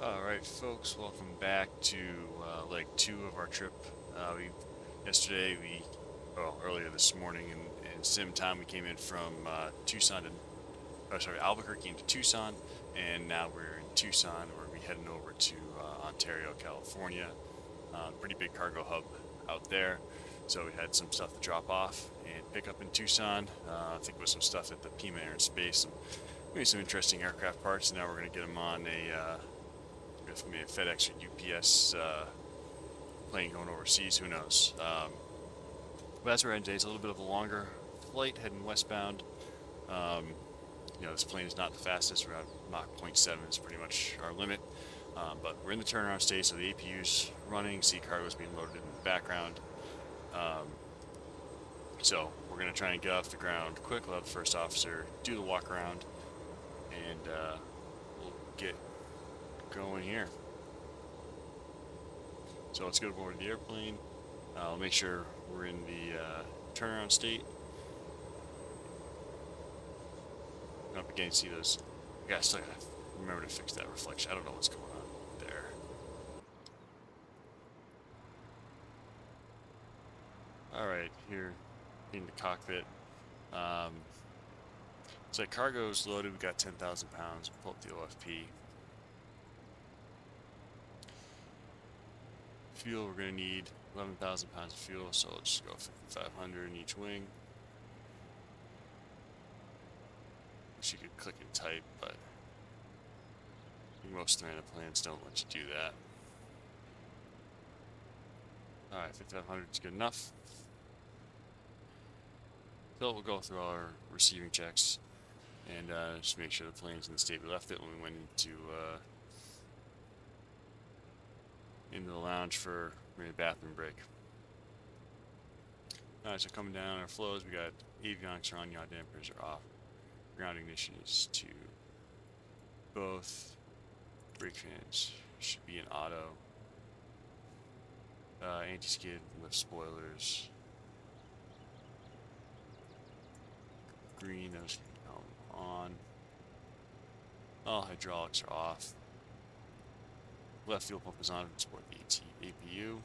Alright folks, welcome back to leg 2 of our trip. Earlier this morning in sim time, we came in from Albuquerque into Tucson, and now we're in Tucson, where we're heading over to Ontario, California. Pretty big cargo hub out there, so we had some stuff to drop off and pick up in Tucson. I think it was some stuff at the Pima Air and Space, maybe some interesting aircraft parts, and now we're going to get them on maybe a FedEx or UPS plane going overseas. Who knows? But that's where we're heading today. It's a little bit of a longer flight heading westbound. Um, this plane is not the fastest. We're at Mach 0.7 is pretty much our limit. But we're in the turnaround stage, so the APU's running. Sea cargo is being loaded in the background. So we're going to try and get off the ground quick. We'll have the first officer do the walk around, and we'll get going here. So let's go over to the airplane. I'll make sure we're in the turnaround state. Up again, see those. Yeah, I still gotta remember to fix that reflection. I don't know what's going on there. Alright, here in the cockpit. So cargo's loaded. We got 10,000 pounds. We'll pull up the OFP. Fuel, we're going to need 11,000 pounds of fuel, so let's just go 5,500 in each wing. Wish you could click and type, but most stranded planes don't let you do that. Alright, 5,500 is good enough. So we'll go through our receiving checks and just make sure the plane's in the state we left it when we went into the lounge for a bathroom break. Alright, so coming down our flows, we got avionics are on, yaw dampers are off. Ground ignition is to both. Brake fans should be in auto. Anti-skid, lift spoilers. Green, those can come on. All hydraulics are off. Left fuel pump is on to support the APU.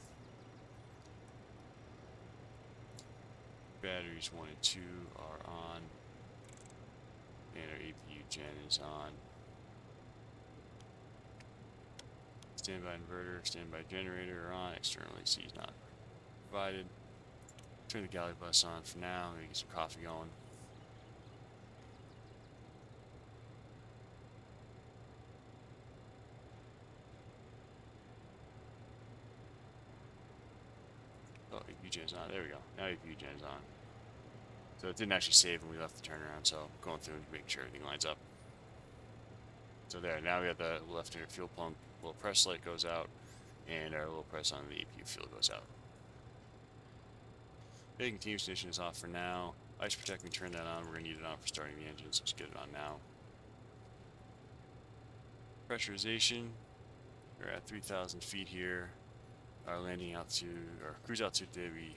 Batteries 1 and 2 are on. And our APU gen is on. Standby inverter, standby generator are on. External AC is not provided. Turn the galley bus on for now. Maybe get some coffee going. Oh, APU gen's on. There we go. Now APU gen's on. So it didn't actually save when we left the turnaround, so going through and making sure everything lines up. So there, now we have the left inner fuel pump, little press light goes out, and our little press on the APU fuel goes out. The continuous ignition is off for now. Ice protect, we turn that on. We're going to need it on for starting the engine, so let's get it on now. Pressurization, we're at 3,000 feet here. Our landing altitude, or cruise altitude today will be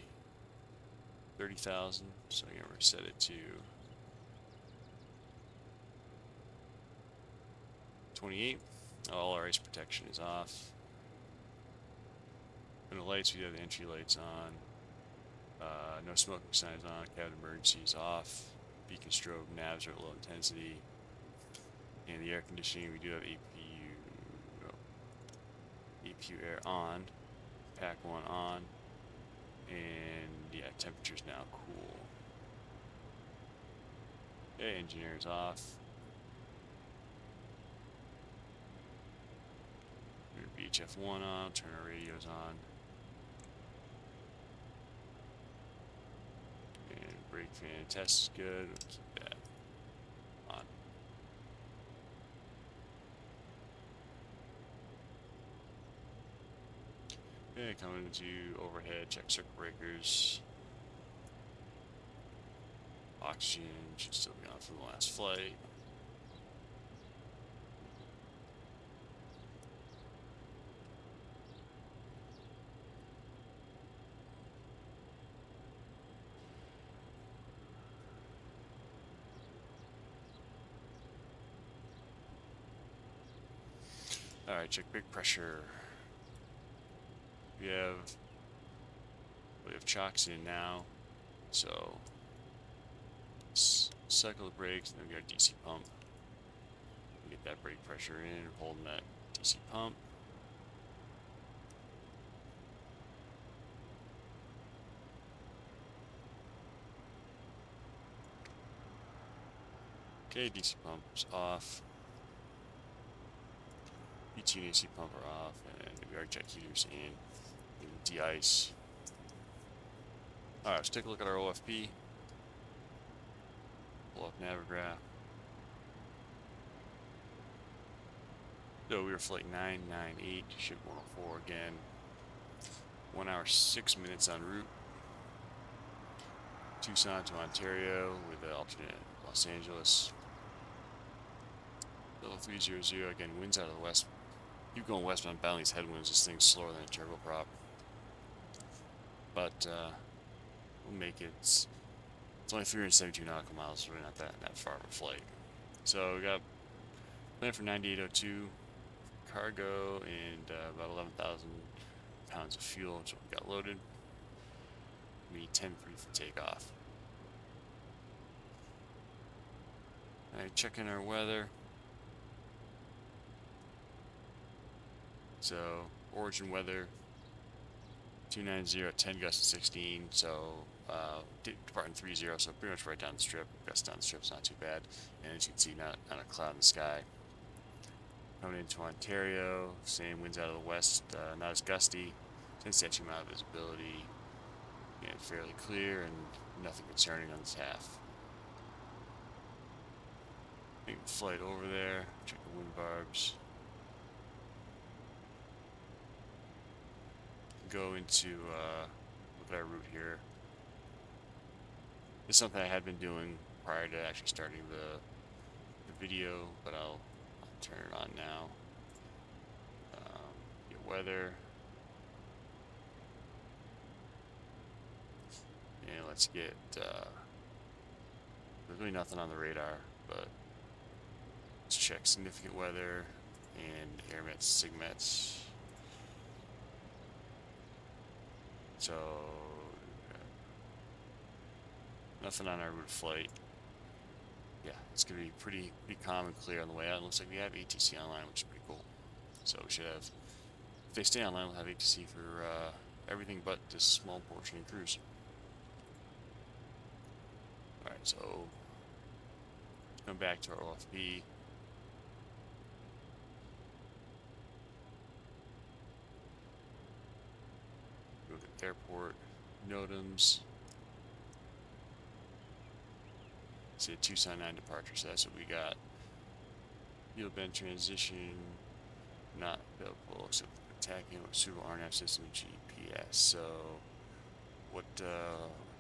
30,000, so again, we're going to set it to 28. All our ice protection is off. And the lights, we have the entry lights on. No smoking signs on. Cabin emergency is off. Beacon strobe, navs are at low intensity. And the air conditioning, we do have APU air on. Pack 1 on. And yeah, temperature's now cool. Okay, engine air is off. VHF1 on, turn our radios on. And brake fan test is good. We'll keep that on. Okay, coming into overhead, check circuit breakers. Oxygen should still be on from the last flight. Alright, check big pressure. We have chocks in now, so cycle the brakes, and then we got DC pump. We get that brake pressure in, holding that DC pump. Okay, DC pump is off. PT and AC pump are off, and we are jet heaters in. De-ice. Alright, let's take a look at our OFP. Pull up Navigraph. So we were flight 998, ship 104 again. 1 hour 6 minutes en route. Tucson to Ontario with the alternate Los Angeles. Level 300, again, winds out of the west. Keep going westbound, bound these headwinds. This thing's slower than a turboprop. But we'll make it. It's only 372 nautical miles, so we're not that far of a flight. So we got plan for 9802 cargo and about 11,000 pounds of fuel, which we got loaded. We need 10-3 for takeoff. Alright, checking our weather. So origin weather 290 at 10 gusts to 16, so departing 30, so pretty much right down the strip. Gusts down the strip's not too bad, and as you can see, not a cloud in the sky. Coming into Ontario, same winds out of the west, not as gusty, 10 statute amount of visibility, again, fairly clear and nothing concerning on this half. Make the flight over there, check the wind barbs. Go into look at our route here. This is something I had been doing prior to actually starting the video, but I'll turn it on now. Get weather, and let's get. There's really nothing on the radar, but let's check significant weather and airmets, sigmets. So, nothing on our route of flight. Yeah, it's going to be pretty calm and clear on the way out. It looks like we have ATC online, which is pretty cool. So we should have, if they stay online, we'll have ATC for everything but this small portion of cruise. Alright, so come back to our OFP. Look at airport, NOTAMs. Say Tucson 9 departure, so that's what we got. Field bend transition, not available except attacking with suitable RNAV system and GPS. So, what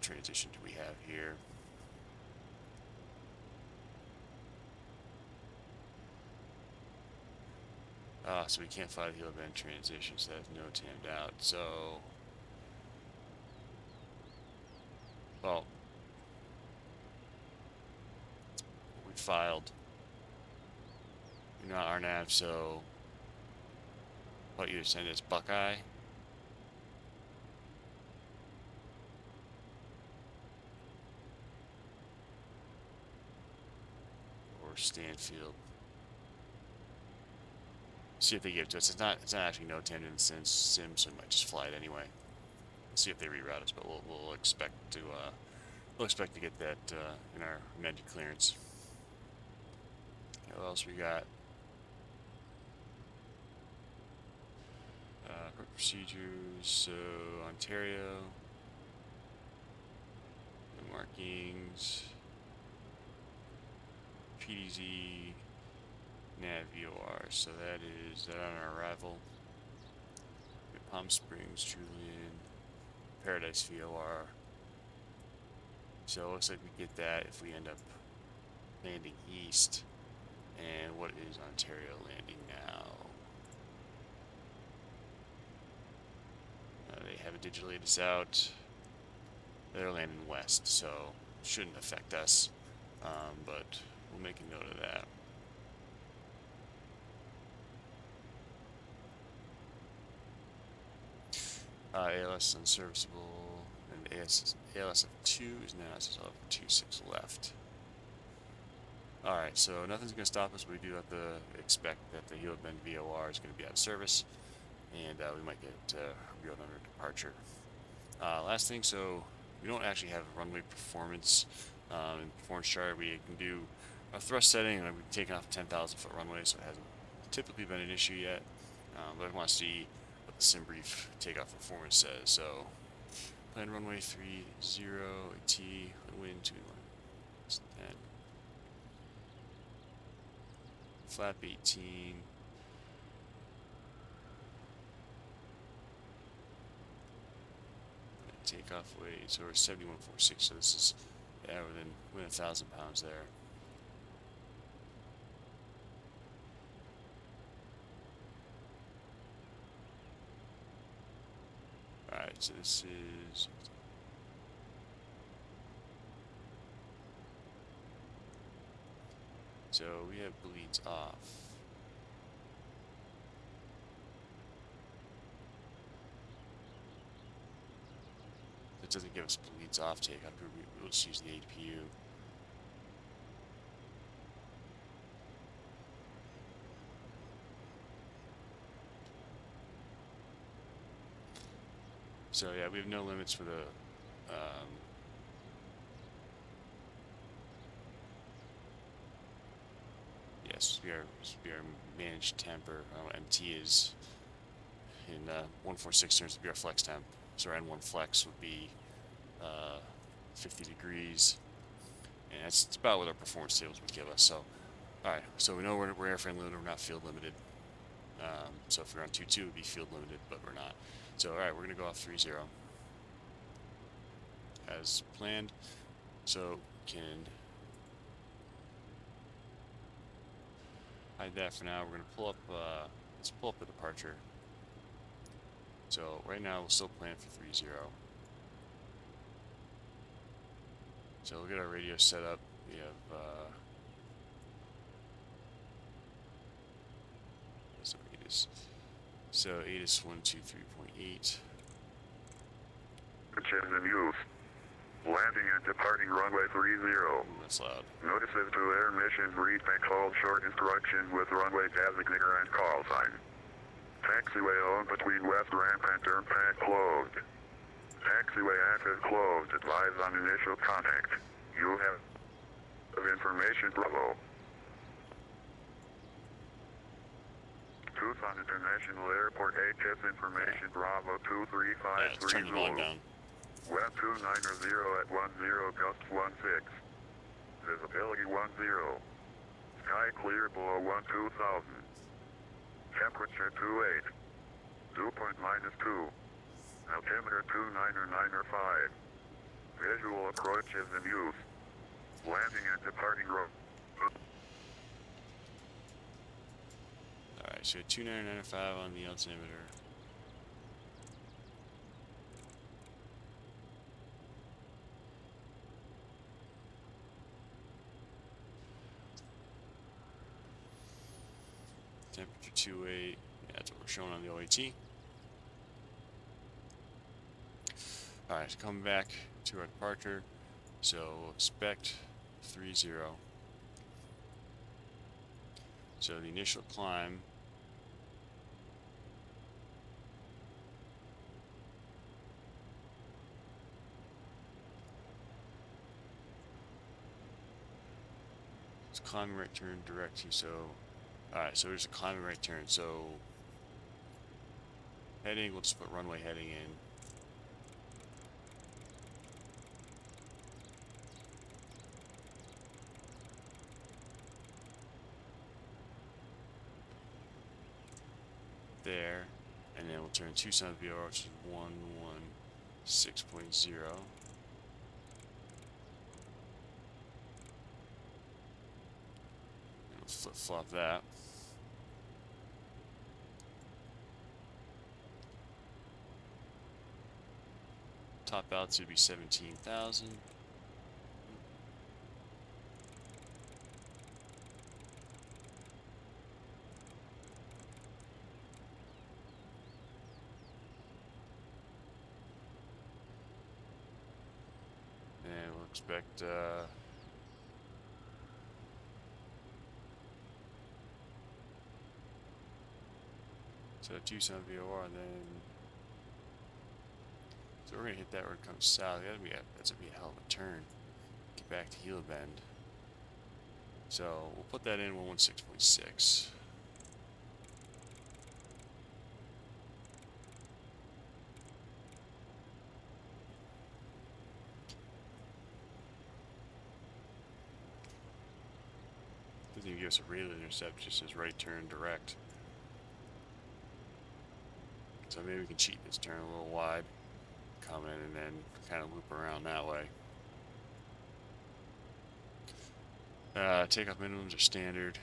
transition do we have here? So we can't fly the field bend transition, so that's no timed out. So, well, we filed. You're not RNAV, so I'll either send it as Buckeye or Stanfield. See if they give it to us. It's not actually no timed in the sim, so we might just fly it anyway. See if they reroute us, but we'll expect to get that in our amended clearance. What else we got? Quick procedures. So Ontario, the markings, PDZ, nav VOR. So that is that on our arrival. Palm Springs, Julian, Paradise VOR. So it looks like we get that if we end up landing east. And what is Ontario landing now? They have it digitally us out. They're landing west, so shouldn't affect us. But we'll make a note of that. ALS is unserviceable, and ALS of 2 is now SSL of 26 left. Alright, so nothing's going to stop us. We do have to expect that the Hilo Bend VOR is going to be out of service, and we might get reeled under departure. Last thing, so we don't actually have a runway performance. In performance chart, we can do a thrust setting, and we've taken off a 10,000 foot runway, so it hasn't typically been an issue yet. But I want to see what the sim brief takeoff performance says. So, plan runway 30 AT, wind 21, 10, flap 18. Takeoff weight, so we're 7146, so this is, yeah, within 1,000 pounds there. Alright, so this is, so we have bleeds off. It doesn't give us bleeds off takeoff, we'll just use the APU. So yeah, we have no limits for the yes, we are managed temp, or MT is in 146 turns to be our flex temp. So our N1 flex would be 50 degrees, and that's about what our performance tables would give us. So, alright, so we know we're airframe limited, we're not field limited. So if we're on 2-2, we'd be field limited, but we're not. So, alright, we're going to go off 3-0 as planned. So, can hide that for now. We're going to pull up, let's pull up the departure. So, right now, we'll still plan for 3-0. So, we'll get our radio set up. We have, so ATIS 123.8. Engine in use. Landing and departing runway 30. That's loud. Notices to air missions read bank hold short instruction with runway designator and call sign. Taxiway owned between west ramp and turnpike closed. Taxiway access closed. Advise on initial contact. You have information Bravo. Tucson International Airport HS information Bravo 2353 turn the volume down. Web 290 at 10 gust 16. Visibility 10. Sky clear below 12,000. Temperature 28. Dew point -2. Altimeter 299.5. Visual approach is in use. Landing and departing road. Alright, so 299.5 on the altimeter. Temperature 28. Yeah, that's what we're showing on the OAT. Alright, so coming back to our departure. So we'll expect 30. So the initial climb is climbing right turn direct to, so alright, so there's a climbing right turn. So heading, we'll just put runway heading in. There, and then we'll turn Tucson VOR, which is 116.0. And we'll flip-flop that. Top altitude would be 17,000. expect so Tucson VOR, and then so we're gonna hit that where it comes south. That's gonna be a hell of a turn. Get back to Gila Bend. So we'll put that in 116.6. Doesn't even give us a radar intercept, just says right turn direct. So maybe we can cheat this turn a little wide, come in and then kind of loop around that way. Takeoff minimums are standard.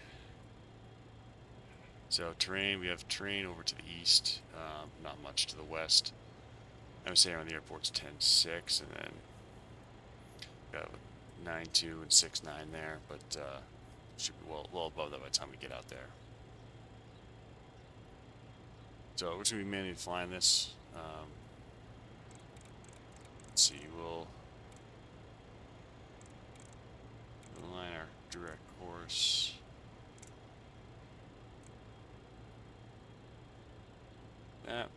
So terrain, we have terrain over to the east, not much to the west. I would say around the airport's 10.6, and then got 9.2 and 6.9 there, but should be well above that by the time we get out there. So we're just going to be manually flying this. Let's see, we'll align our direct course. That.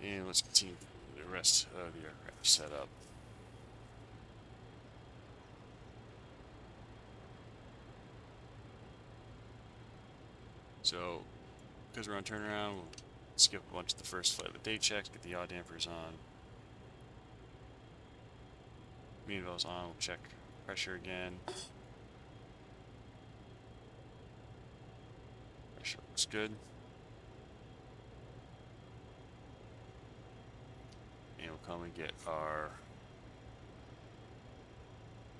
And let's continue the rest of the aircraft setup. So, because we're on turnaround, we'll skip a bunch of the first flight of the day checks, get the yaw dampers on. Meanwhile, on, we'll check pressure again. Pressure looks good. And we'll come and get our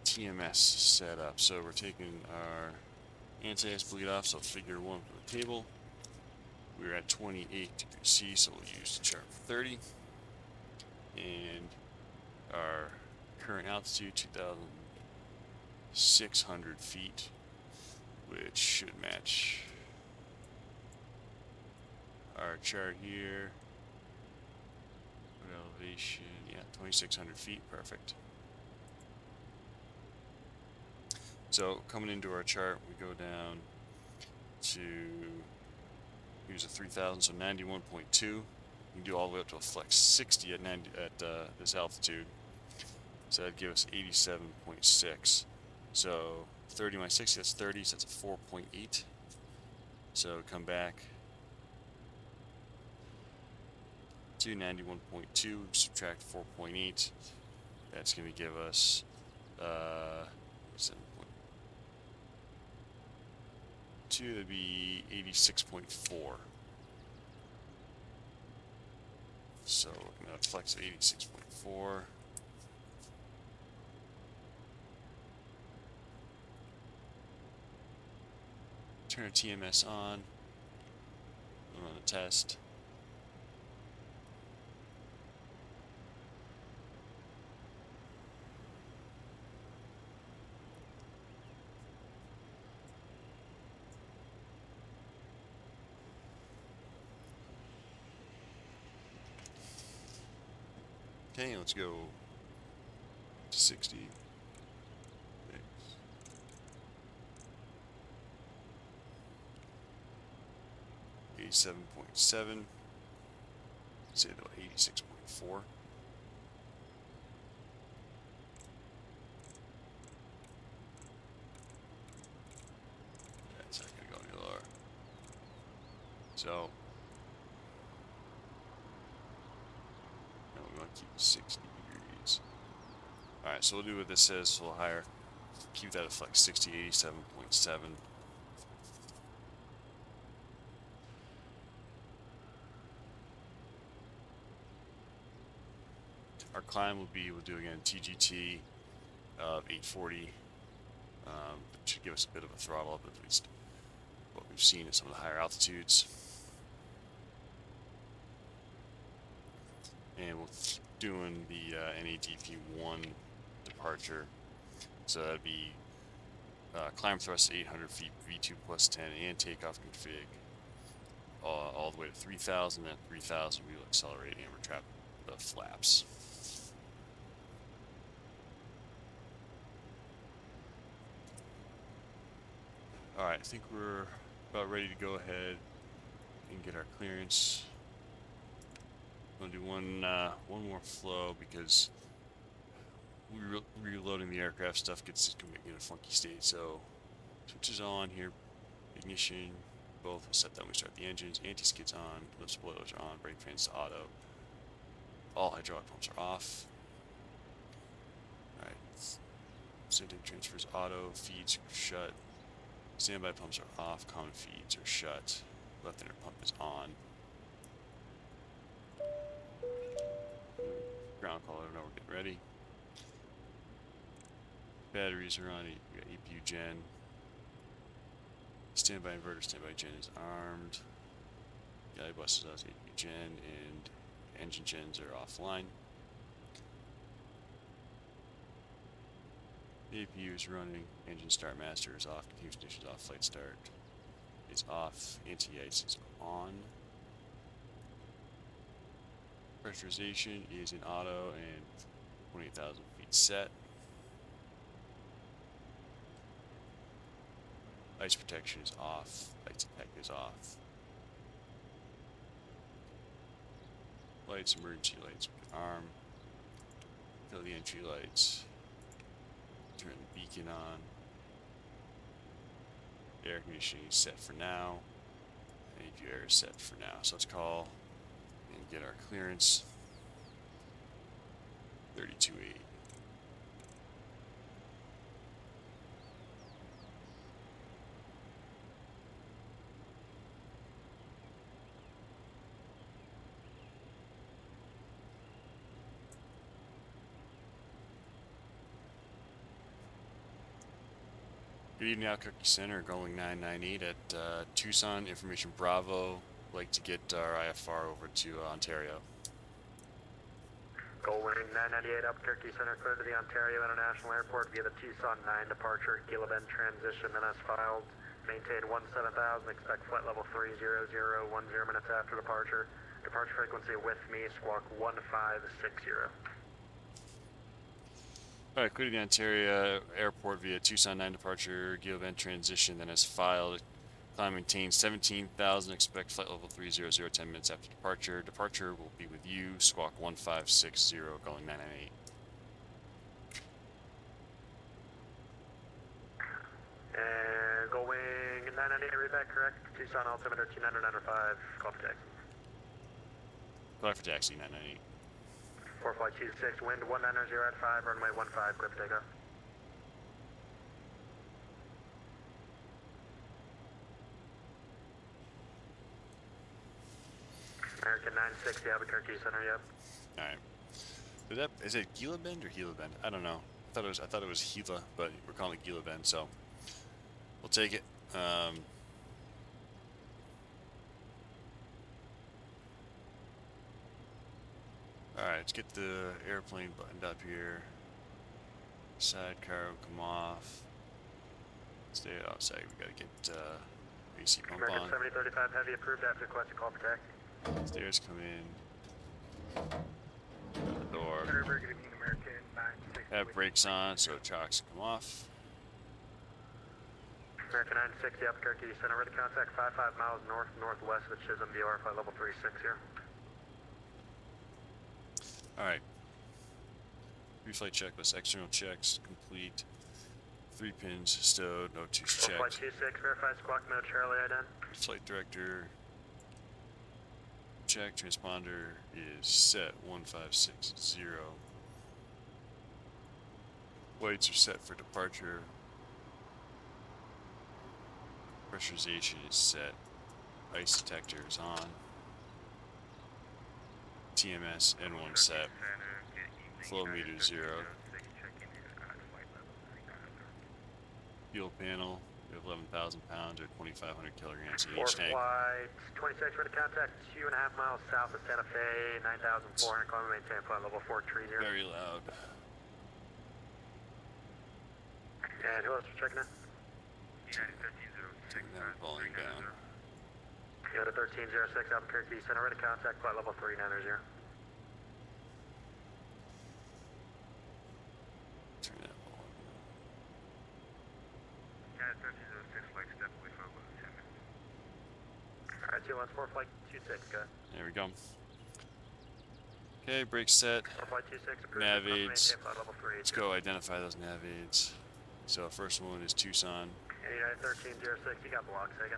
TMS set up. So we're taking our anti-ice bleed off, so figure 1 for the table. We're at 28 degrees C, so we'll use the chart for 30. And our current altitude, 2,600 feet, which should match our chart here. Elevation, yeah, 2,600 feet, perfect. So coming into our chart, we go down to, here's a 3,000, so 91.2. You can do all the way up to a flex 60 at this altitude. So that'd give us 87.6. So 30 minus 60, that's 30, so that's a 4.8. So come back to 91.2, subtract 4.8. That's going to give us 7.2, that'd be 86.4. So we're going to flex 86.4. Turn our TMS on. Run a test. Okay, let's go to 60. 87.7. Say though 86.4. That's not gonna go any lower. So now we want to keep 60 degrees. Alright, so we'll do what this says, so we'll higher. Keep that at flex 60, 87.7. Our climb will be, we'll do again TGT of 840. That should give us a bit of a throttle up, at least what we've seen at some of the higher altitudes. And we'll keep doing the NADP1 departure. So that'd be climb thrust 800 feet, V2 plus 10, and takeoff config all the way to 3,000. At 3,000, we will accelerate and retrap the flaps. Alright, I think we're about ready to go ahead and get our clearance. I'm gonna do one more flow because reloading the aircraft stuff gets in a funky state. So switches on here, ignition, both set that when we start the engines, anti-skids on, lift spoilers are on, brake fans to auto. All hydraulic pumps are off. Alright, synthetic transfers auto, feeds shut, standby pumps are off, common feeds are shut, left inner pump is on. Ground call, I don't know, we're getting ready. Batteries are on, we got APU gen. Standby inverter, standby gen is armed. Guy buses out APU gen, and engine gens are offline. The APU is running, engine start master is off, continuous ignition is off, flight start is off, anti-ice is on. Pressurization is in auto and 28,000 feet set. Ice protection is off, ice attack is off. Lights, emergency lights, arm. Fill the entry lights. Turn the beacon on. Air conditioning is set for now. APU air is set for now. So let's call and get our clearance. 32.8. Good evening, Albuquerque Center, Gullwing 998 at Tucson, Information Bravo. Like to get our IFR over to Ontario. Gullwing 998 Albuquerque Center, clear to the Ontario International Airport via the Tucson 9 departure. Gila Bend transition NS filed. Maintain 17,000. Expect flight level 30010 minutes after departure. Departure frequency with me, squawk 1560. Alright, clear to the Ontario Airport via Tucson 9 departure, Gila Bend transition, then as filed. Climb maintain 17,000, expect flight level 300, 10 minutes after departure. Departure will be with you, squawk 1560, going 998. And Gullwing 998, read back correct. Tucson altimeter 2995, call for taxi. Call for taxi 998. 4 flight 26, wind 190 at 5, runway 15, clear for takeoff. American 960, Albuquerque Center, yep. Alright. Is it Gila Bend or Gila Bend? I don't know. I thought it was Gila, but we're calling it Gila Bend, so we'll take it. Alright, let's get the airplane buttoned up here. Sidecar will come off. Stay outside. We gotta get AC pump American on. 7035 heavy approved after requested call for taxi. Stairs come in. Out the door. Good evening, American 960. Have brakes on, so chocks come off. American 960 Albuquerque Center, ready to contact 55 miles northwest of Chisholm, VR, flight level 36 here. Alright. Pre-flight checklist, external checks complete. 3 pins stowed, no 2s checked. Flight 26, verify squawk mode Charlie ident. Flight director check, transponder is set 1560. Lights are set for departure. Pressurization is set. Ice detector is on. TMS N1 set. Flow meter 0. Fuel panel, we have 11,000 pounds or 2,500 kilograms in each tank. Flight 26, ready to contact 2.5 miles south of Santa Fe, 9,400, climb and maintain flight level 430. Very loud. And who else is checking in? Now falling down. Go to 1306 Albuquerque Center, ready to contact flight level 390. 4 flight 26, go. There we go. Okay, brake set. 4 flight 26 approved. Nav Maintain aids. flight level 3. Let's go identify those nav aids. So first one is Tucson. United 1306, you got block second.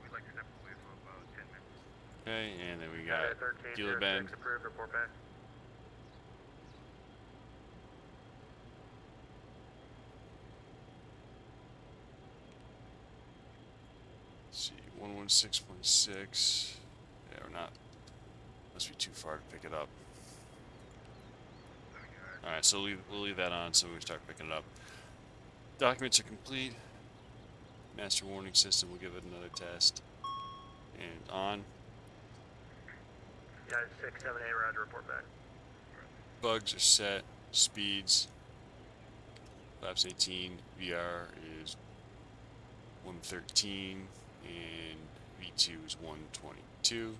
We'd like to step away for about 10 minutes. Okay, and then we got United Gila Bend. 1306 approved, report back. Let's see, 116.6. Yeah, we're not. Must be too far to pick it up. Alright, so we'll leave that on so we can start picking it up. Documents are complete. Master warning system, we'll give it another test. And on. United 678, roger, report back. Bugs are set. Speeds. Flaps 18. VR is 113. And V2 is 122.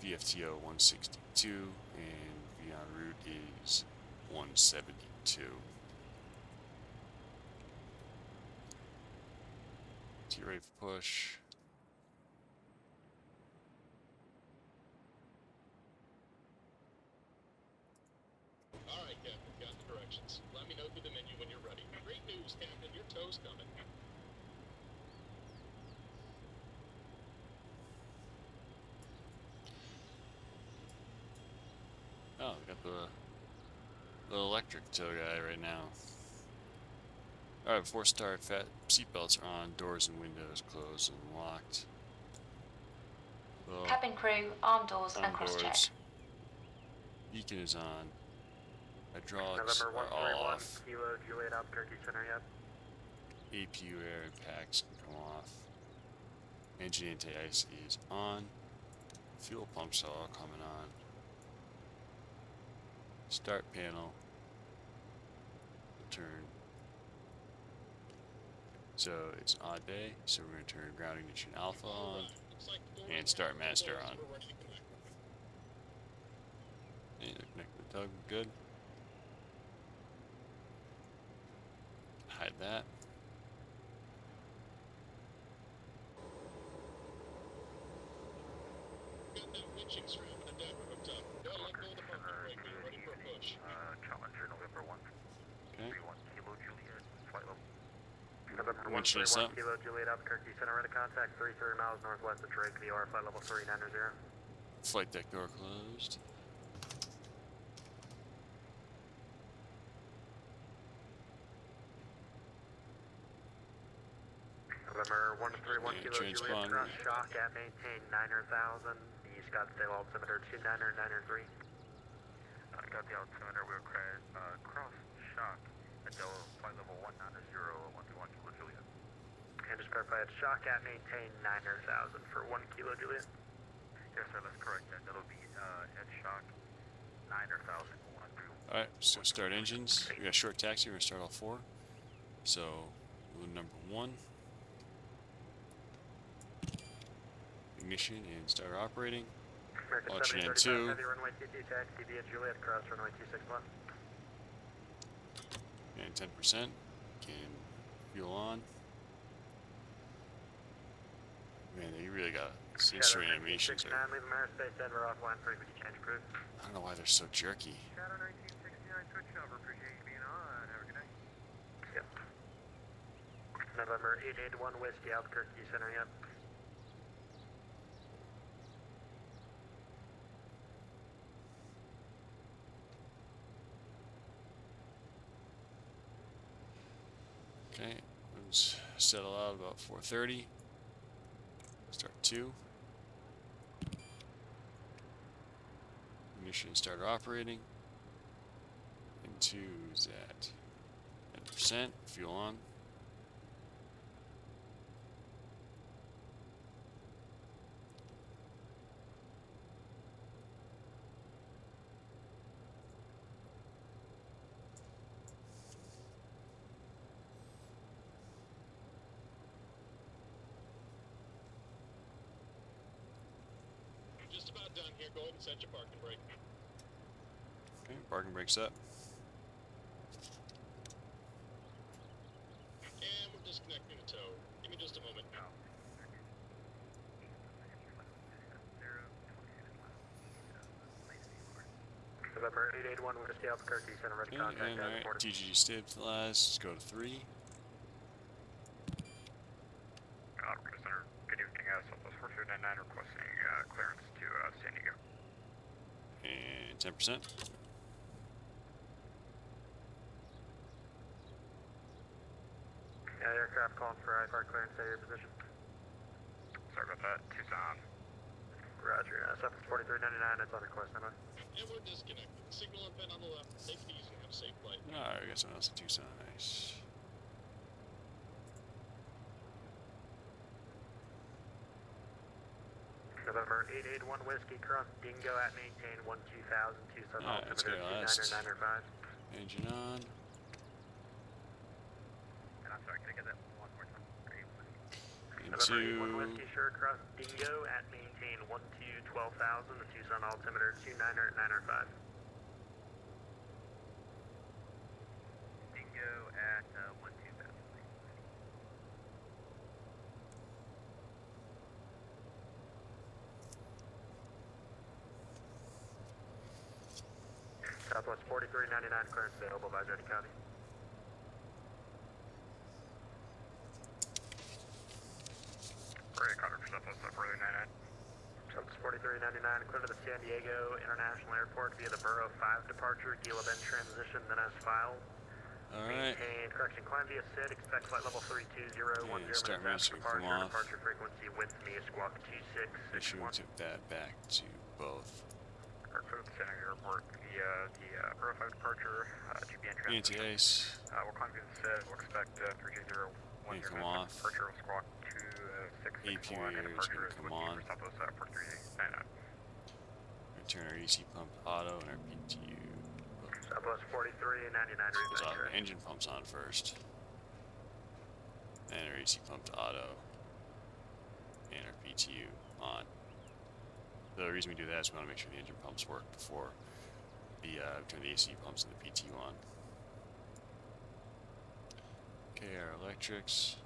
VFTO 162. And V en route is 172. T ready for push. Alright, Captain, got the directions. Let me know through the menu when you're ready. Great news, Captain, your tow's coming. Oh, we got the electric tow guy right now. Alright, before start, seatbelts are on, doors and windows closed and locked. Well, Cabin crew, arm doors and arm cross-check. doors. Beacon is on. Hydraulics November are all 131, off. Kilo Juliet Albuquerque Center, yep. APU air impacts can come off. Engine anti-ice is on. Fuel pumps are all coming on. Start panel. Turn. So it's odd day, so we're going to turn ground ignition alpha on. Looks like the door And is start now master closed. on. We're ready to connect. And connect the tug, good. Hide that. Got that winching strap and the dagger hooked up. Gotta let go of the parking brake when you're ready for a push. Challenger November 1. Okay. 31 Kilo Juliet, flight level. November Winch is 131, up. Kilo Juliet Albuquerque Center, ready to contact 33 miles northwest of Drake, VR, flight level 390. Flight deck door closed. November 131, Yeah, Kilo Juliet, transponder. cross shock at maintain 9,000, the Scottsdale altimeter 29993. I got the altimeter, we're cross shock at Delta flight level 190, 131 Kilo Juliet. And just verify it's shock at maintain 9,000 for 1 Kilo Juliet. Yes, sir, that's correct. That'll be at shock 9,000. Alright, so start engines. We got short taxi, we're going to start all four. So, number 1. Ignition and start operating. American Launch in 7035, 2. heavy runway 22 taxi via Juliet, cross runway 26 left. And 10%. Can fuel on. Man, they really got sensory animations there. 69, leave Aerospace Denver offline, frequency change approved. I don't know why they're so jerky. Shadow 1969, switching over. Appreciate you being on. Have a good night. Yep. November 881 Whiskey, Albuquerque Center, yep. Okay, let's settle out about 4:30. Start 2. Ignition starter operating. And 2 is at 10%. Fuel on. Just about done here. Go ahead and set your parking brake. Okay, parking brake's up. And we're disconnecting the tow. Give me just a moment. 881 Whiskey Albuquerque Center, ready Okay, contact and as alright, reported. TGG stib to the last. Let's go to 3. Center, good evening, Southwest 4299 requesting clearance to San Diego. And 10%. Yeah, aircraft calling for IFR clearance at your position. Sorry about that, Tucson. Roger, Southwest 4399, it's on request, am I? And we're disconnected. Signal and pin on the left. Take it easy. Have a safe flight. Alright, we got someone else in Tucson. Nice. November 881 Whiskey Cross Dingo at maintain 12000 Tucson Alright, let's altimeter go last. 29905. Engine on. And I'm sorry, can I get that one more time? November 81 Into Whiskey Sure Cross Dingo at maintain 1212000 the Tucson altimeter 29905. Dingo at 12000. Southwest 4399 clearance available by ready copy. Great, Connor for Southwest 4399. Southwest 4399 clear to the San Diego International Airport via the Burrow 5 departure, Gila Bend transition, then as filed. alright. Maintain, correction, climb via SID, expect flight level 32010 Yeah, start minutes after messaging, come departure, off. departure frequency with me, squawk Make sure we 2661. took that back to both. Clear to the San Diego Airport via the Burrow 5 departure, GBN transition. Anti-ice. We'll climb via the SID, we'll expect 32010 And come off. departure, squawk 2661, APU and is departure gonna is come with on. you for Southwest 4399. Return our EC pump to auto and our PTU Southwest 4399 goes reset off. correct. Engine pumps on first. And our AC pump to auto. And our PTU on. The reason we do that is we want to make sure the engine pumps work before we turn the AC pumps and the PTU on. Okay, our electrics.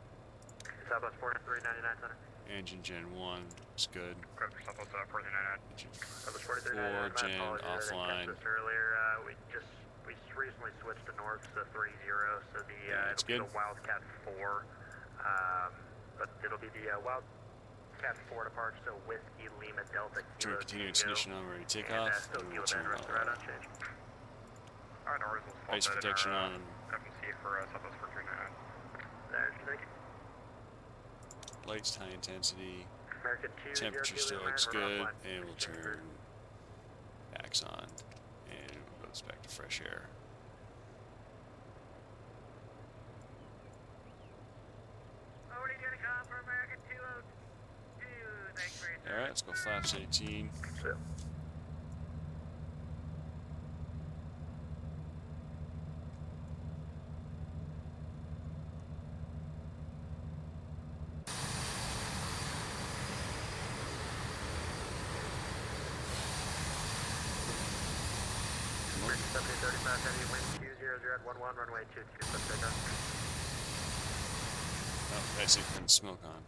Southwest 4399 center. Engine Gen 1 is good. Clear for Southwest 4399. Engine Southwest 4 4399, my Gen apologies, I didn't offline. catch this earlier. We just recently switched to North to 30, so the Yeah, that's it'll be good. the Wildcat 4, but it'll be the Wildcat 4 departure, so Whiskey Lima Delta Turn Kilo continuous Tango, ignition on, ready to take and off. still And Gila we'll Bend, turn rest of the ride unchanged. Alright, no worries, we'll swap ice that in protection our, on. FMC for Southwest 4399. There's, thank you. Lights high intensity. American 2, Temperature still Kilo looks Land, we're good, offline. and we'll turn backs on, and it goes back to fresh air. Already gonna come for American 202. Thanks for your Alright, let's go flaps 18. So, Come on. 7035 heavy wind 200 at 11 runway 22, let's take off. Oh, I see putting smoke on.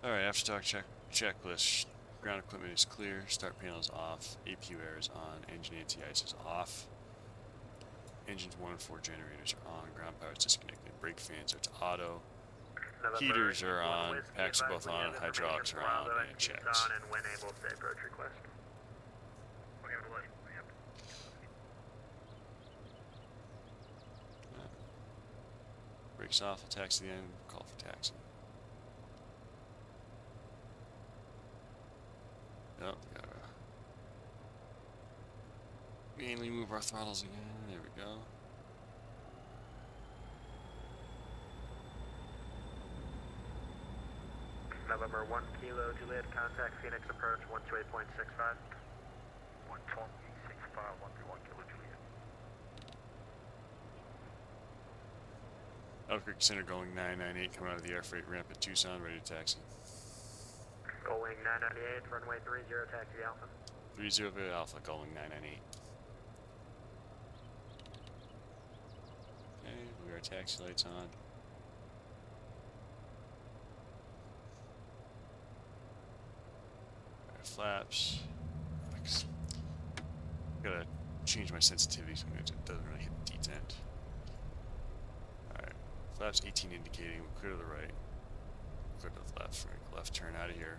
Alright, after talk checklist. Ground equipment is clear. Start panels off. APU air is on. Engine anti-ice is off. Engines 1 and 4 generators are on. Ground power is disconnected. Brake fans are to auto. November Heaters are 81 on, Whiskey, packs are advise both when you on, have hydraulics information are on, Bravo and at checks. Tucson, and when able, say approach request. Brakes off. I'll taxi the end. Call for taxi. Oh, gotta manually move our throttles again. There we go. November 1 Kilo Juliet, contact Phoenix approach 128.65. 112.65, 131 Kilo Juliet. Albuquerque Center going 998, coming out of the air freight ramp at Tucson, ready to taxi. Gullwing 998, runway 30, taxi Alpha. 30 Alpha, going 998. Okay, we got our taxi lights on. Our flaps. gotta change my sensitivity so it doesn't really hit the detent. Alright, flaps 18 indicating, we'll clear to the right. Clear to the left, right, left turn out of here.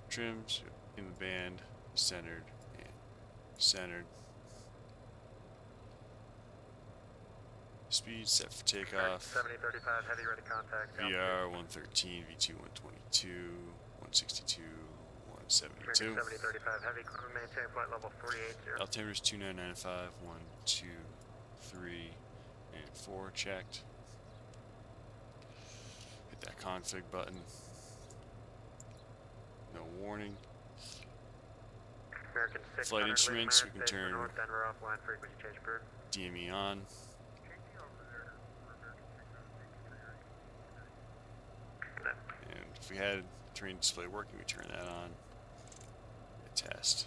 Trims in the band, centered, and centered. Speed set for takeoff. 7035 heavy ready contact. VR 113, V2 122, 162, 172. 7035 heavy, maintain flight level 380. Altimeters 2995, 1, 2, 3, and 4 checked. Hit that config button. No warning. American 600 Flight instruments, we can station turn north, Denver offline, frequency change approved. DME on. And if we had terrain display working, we turn that on. Test.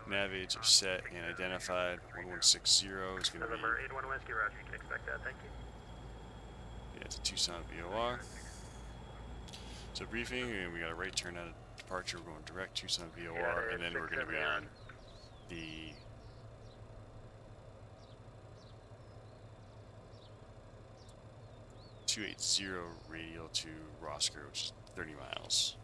Nav aids are set and identified. 1160 is going to be. November 81 Whiskey, Roger. You can expect that. Thank you. Yeah, it's a Tucson VOR. So briefing, and we got a right turn out of departure. We're going direct Tucson VOR, and then we're going to be on the .280 radial to Roscoe, which is 30 miles.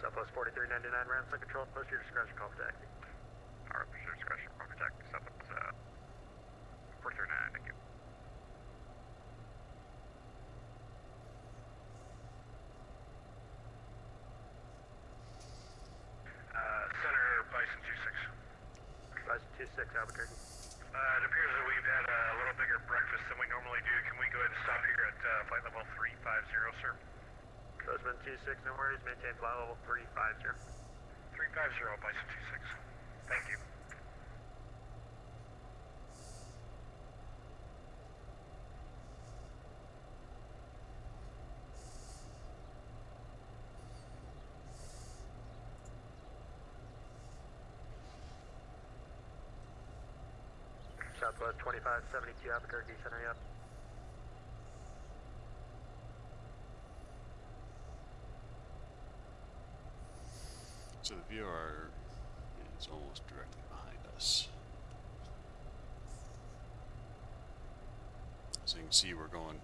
Southwest 4399, Ramsey Control, post your discretion, call for taxi. Alright, push your discretion, call for taxi, Southwest 4399, thank you. Center, Bison 26. Bison 26, Albuquerque. It appears that we've had a little bigger breakfast than we normally do. Can we go ahead and stop here at flight level 350, sir? Bozeman 26, no worries, maintain flight level 350. 350, Bison 26. Thank you. Southwest 2572, Albuquerque, center you up. So the VOR is almost directly behind us. So you can see we're going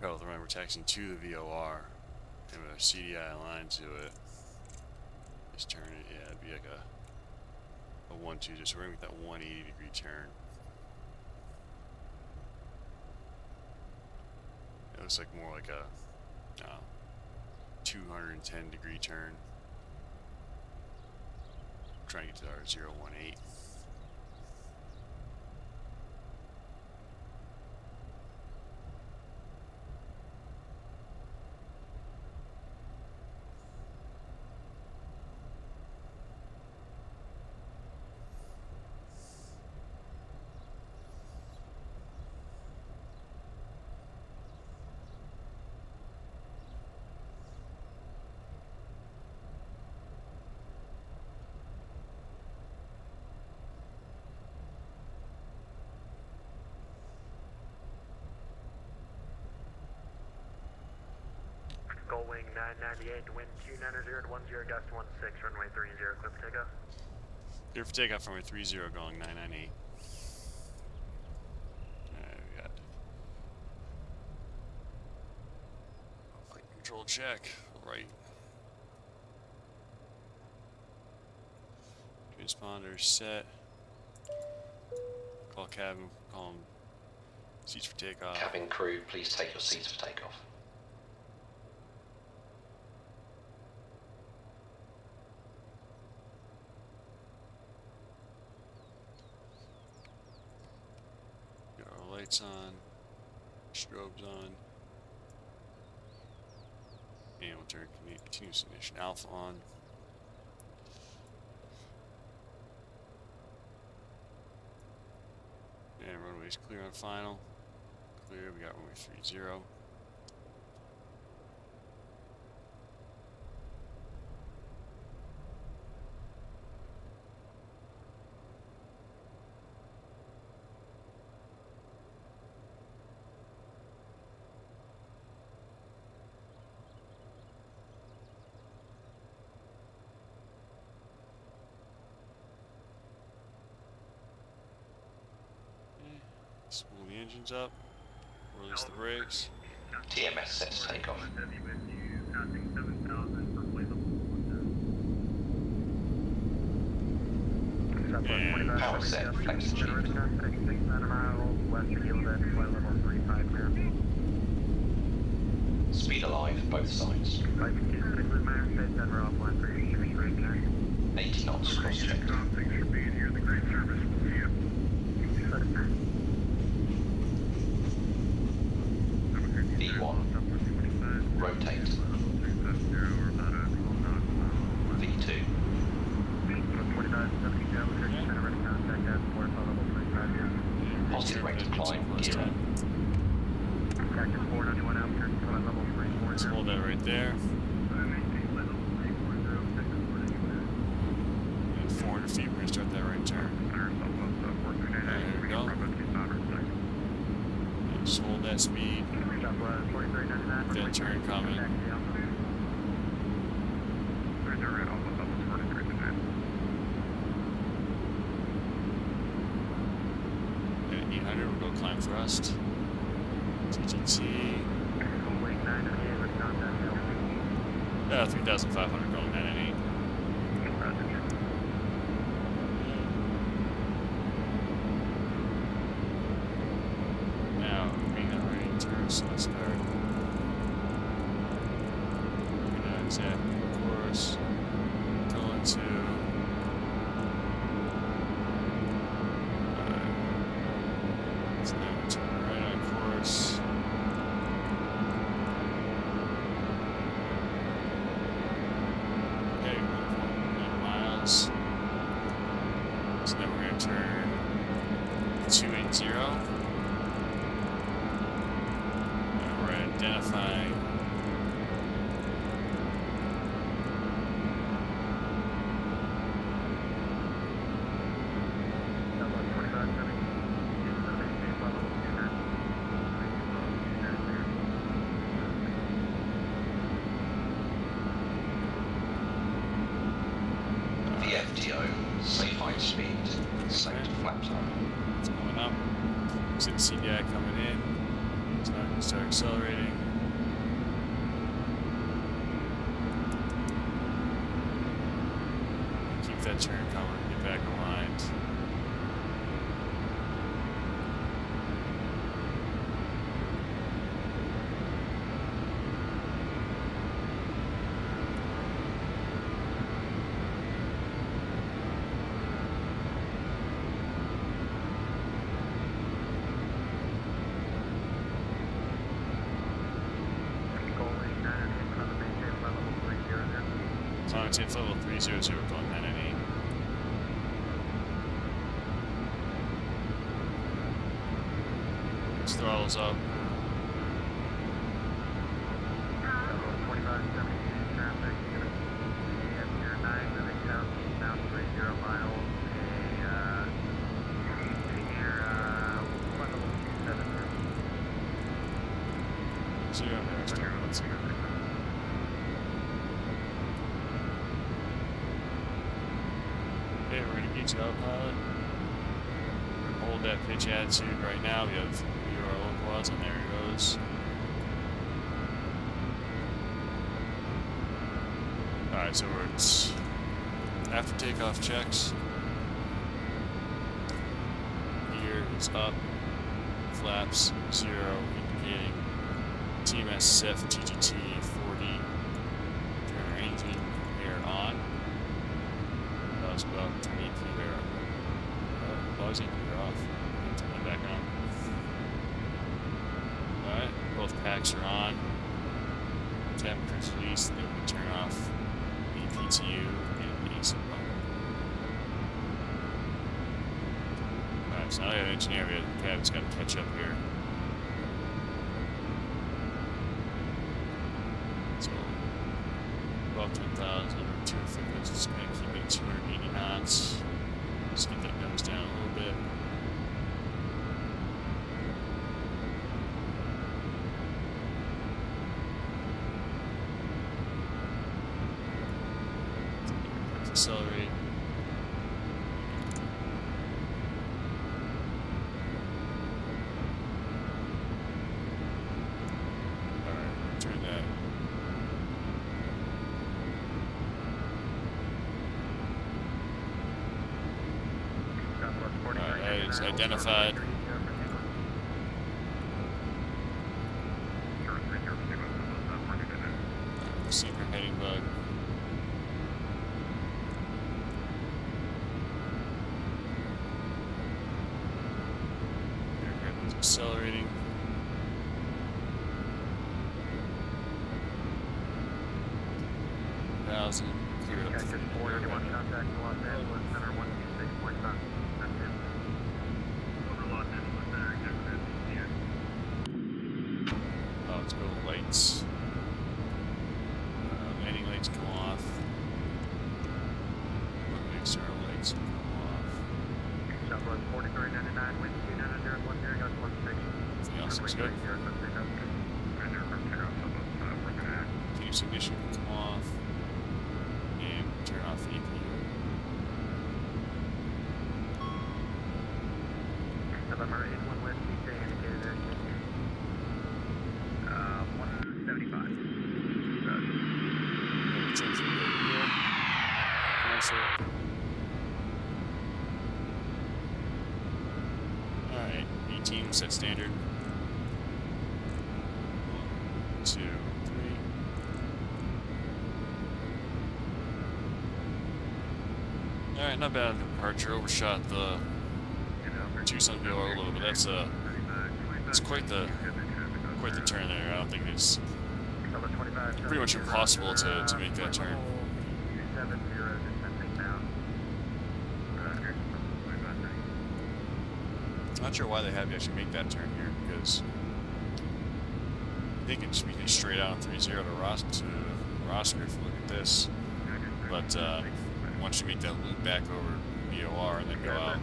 parallel to the right, we're taxiing to the VOR, and with our CDI aligned to it, just turn it, yeah, it'd be like a 1-2, just we're gonna make that 180 degree turn. It looks like more like a 210 degree turn. Trying to get to our 018. Gullwing 998, wind 290 to 10, gust 16, runway 30, clear for takeoff. Clear for takeoff, runway 30 going 998. We got flight control check, right. Transponder set. Call cabin, call them seats for takeoff. Cabin crew, please take your seats for takeoff. Got our lights on, strobes on, and we'll turn continuous ignition alpha on. And runway's clear on final, clear. We got runway 30. Spool the engines up, release the brakes. TMS set to take off. And Power set, flex achieved. Speed alive, both sides. 80 knots, cross checked. V1, rotate. V2. Positive rate of climb, gear up. let's hold that right there. And 400 feet, we're gonna start that right turn. There we go. And just hold that speed. That turn coming. At 800, we'll go climb thrust. TGT. 3,500 going 9 and 8. Now, being that right turn, so let's start. Exact course. Going to. So now we turn right on course. Okay, 1.9 miles. So then we're going to turn 280. And we're identifying. FTO, safe height speed, select flaps on. It's going up. See the CDI coming in. So now we can start accelerating. Keep that turn coming. Get back aligned. So it's level 300 going 9 and 8. Let's throttles up. So you're on the next turn. Let's see. Okay, we're gonna get you out, pilot. We're gonna hold that pitch attitude right now. We have URL quads, and there it goes. Alright, so we're after takeoff checks. Gear is up. Flaps 0, indicating TMS SIF TGT 40. Turn our engine air on. That was about 20 feet air. Buzzing, they're off. Turn them back on. Alright, both packs are on. Temperature's released, then we can turn off the PTU and the AC pump. Alright, so now we have an engineer, the cabin's got to catch up here. Just gonna keep it at 280 knots. Just get that nose down a little bit. Accelerate. Alright, turn that. Alright, it's identified. Receiver heading bug. Aircraft is accelerating. Clear up. Cactus 431, contact Los Angeles Center 126.5. That's it. Over Los Angeles Center, Let's go to lights. Landing lights come off. External lights come off. Southwest 4399, wind 29010, got 16. Everything else looks good. Continuous ignition can come off. And turn off the EPU. November 81 West, ETA indicated there. 175. Change it here. Cancel. Alright, 18 set standard. 1, 2, 3. Alright, not bad on departure. Overshot the Tucson VOR a little bit. That's quite the turn there. I don't think it's pretty much impossible to make that turn. Not sure why they have you actually make that turn here, because they can just be straight out on 3-0 to Roscoe if you look at this. But once you make that loop back over BOR and then go out.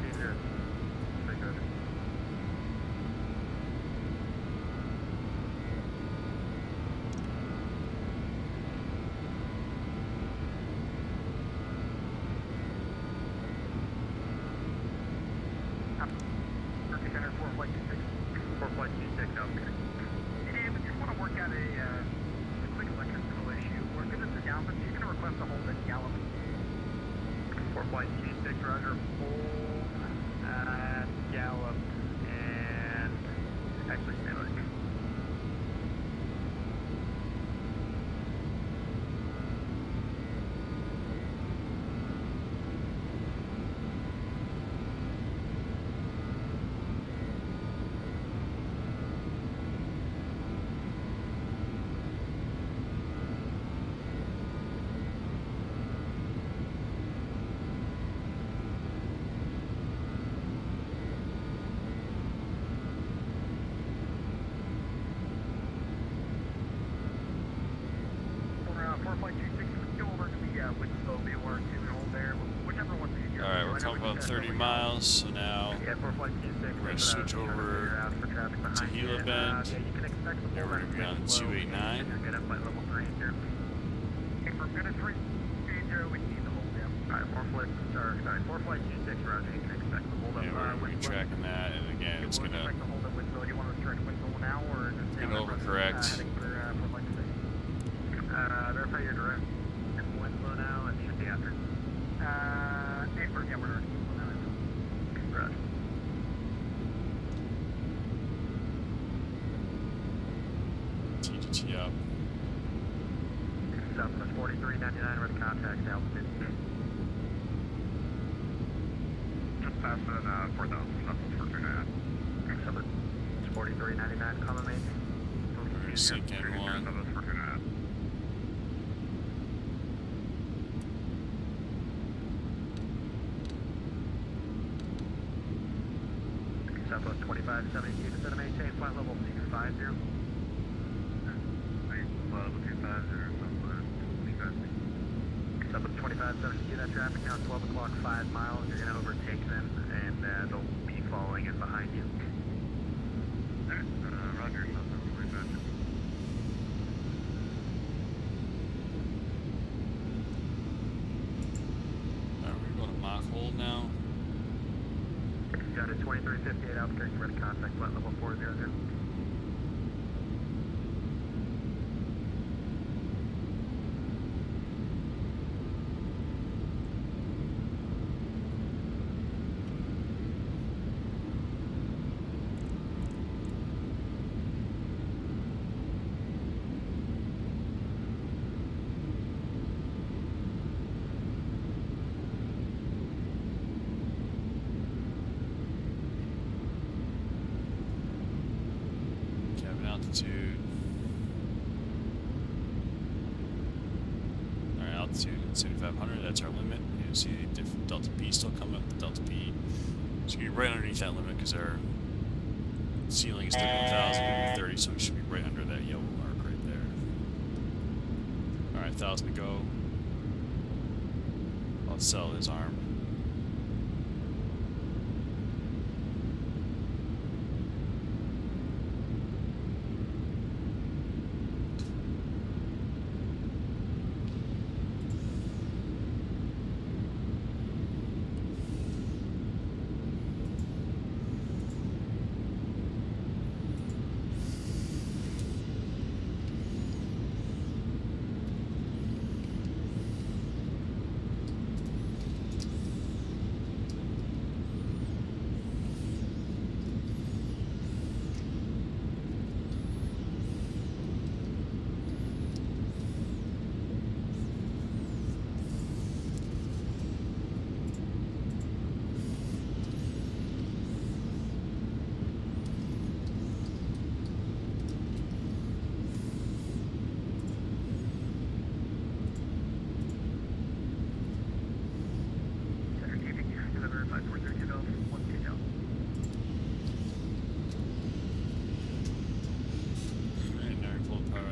Alright, we're coming about 30 miles, so now we're going to switch over to Gila Bend. There we're going to be on 289. And we're going to be tracking that, and again, it's going to overcorrect. Verify your direct wind flow now, and should be after. Yeah, we're already now. Roger. TGT up. Southwest 4399, we're at contact altitude. Just past that 4,000, Southwest 429. Southwest 4399, comma main. We're sync N1. Southwest 429. Southwest 2572, descend to maintain flight level 250. Flight level 250, Southwest Up with 2572, that traffic now 12 o'clock, 5 miles. You're going to overtake them, and they'll be following in behind you. Alright, roger, Alright, we're going to Mach Hold now. Got a 2358 Albuquerque, ready to contact flight level 400. Altitude. Alright, altitude 7,500, that's our limit. You see different Delta P still coming up. The Delta P is going to be right underneath that limit because our ceiling is 31,030, so we should be right under that yellow mark right there. Alright, 1,000 to go. I'll sell his arm.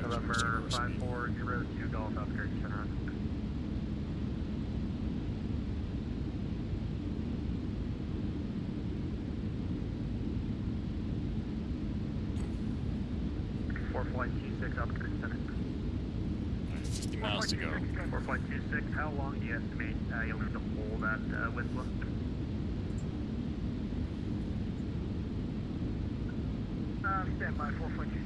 November 5402 Golf Albuquerque Center. Flight 26 Albuquerque Center. 50 miles to go. For Flight 26, how long do you estimate you'll need to hold at Whistler? Stand by for Flight 26.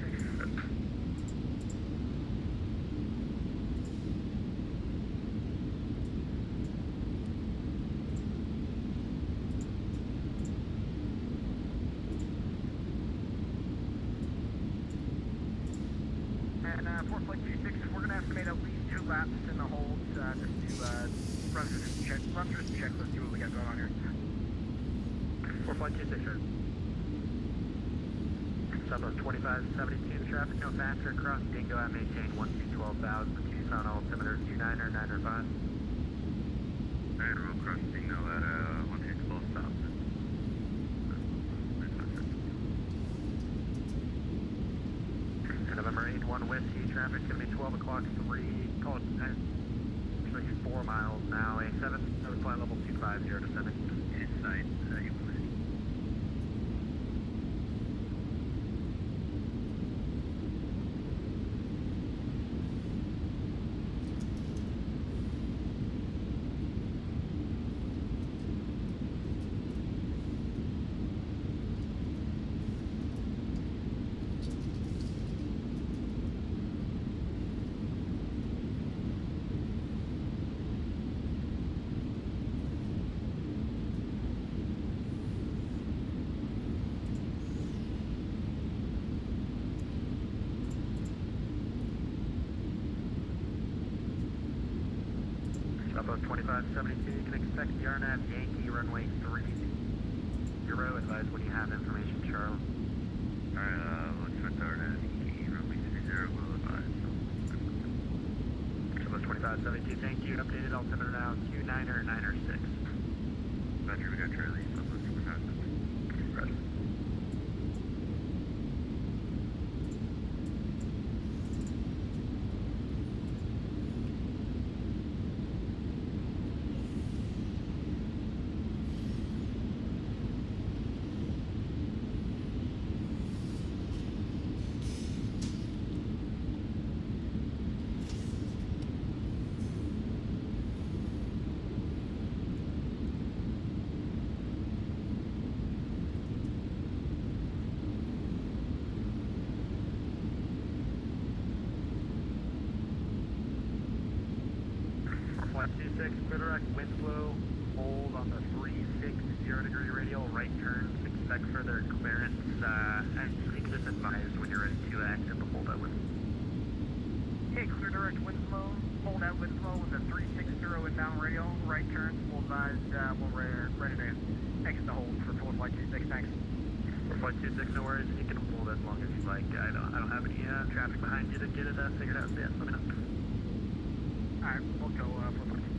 And for Flight 26, we're going to estimate at least 2 laps in the holds just to run through this checklist, see what we got going on here. For Flight 26, sir. Southwest 2572, traffic no faster across Dingo. I maintain 12,000 to Tucson, altimeter 29er, 905. And we'll cross Dingo at 12 stops. And November 81 Whiskey, traffic's going to be 12 o'clock 3, call it actually 4 miles now, A7, flight level 250 descending. Inside, Southwest 2572, you can expect the RNAV Yankee runway 30. Advise when you have information, Charlie. Alright, let's put the RNAV Yankee runway 30, will advise. Southwest 2572, thank you. Updated altimeter now, Q9er, 9er 6. Roger, we got Charlie, Southwest 2572. Roger. 126, clear direct, wind flow, hold on the 360 radial, right turns, expect further clearance, and you can just advise when you're ready to exit the hold out wind. Hey, clear direct wind flow, hold out wind flow with the 360 inbound radial, right turns, we'll advise, we're ready to exit the hold for full flight 26, thanks. For flight 26, no worries, and you can hold as long as you like. I don't have any traffic behind you to get it figured out, so yeah, let me know. Alright, we'll go for flight 26.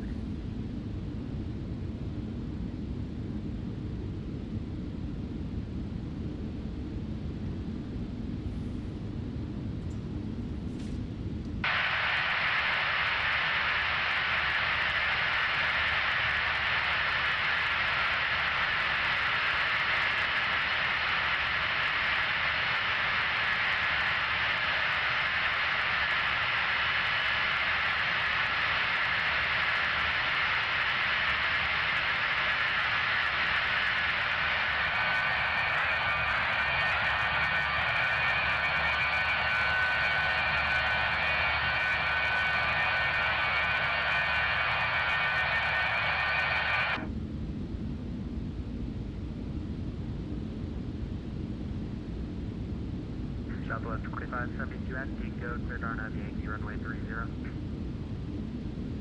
Southwest 2572 at Dingo, clear Darna, Yankee, runway 30.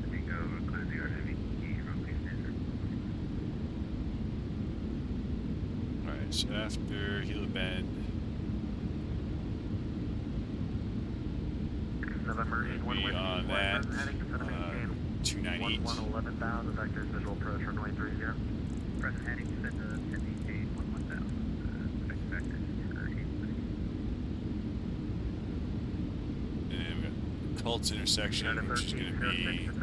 Dingo, clear 0 Heavy, runway 30. Alright, so after Hilo Bend, November 811, on that, heading to maintain 298. 11,000, vectors visual approach, runway 30. Present heading, set to 10,000, 11,000, expect vectors for 8. And then we got Colts intersection, which is going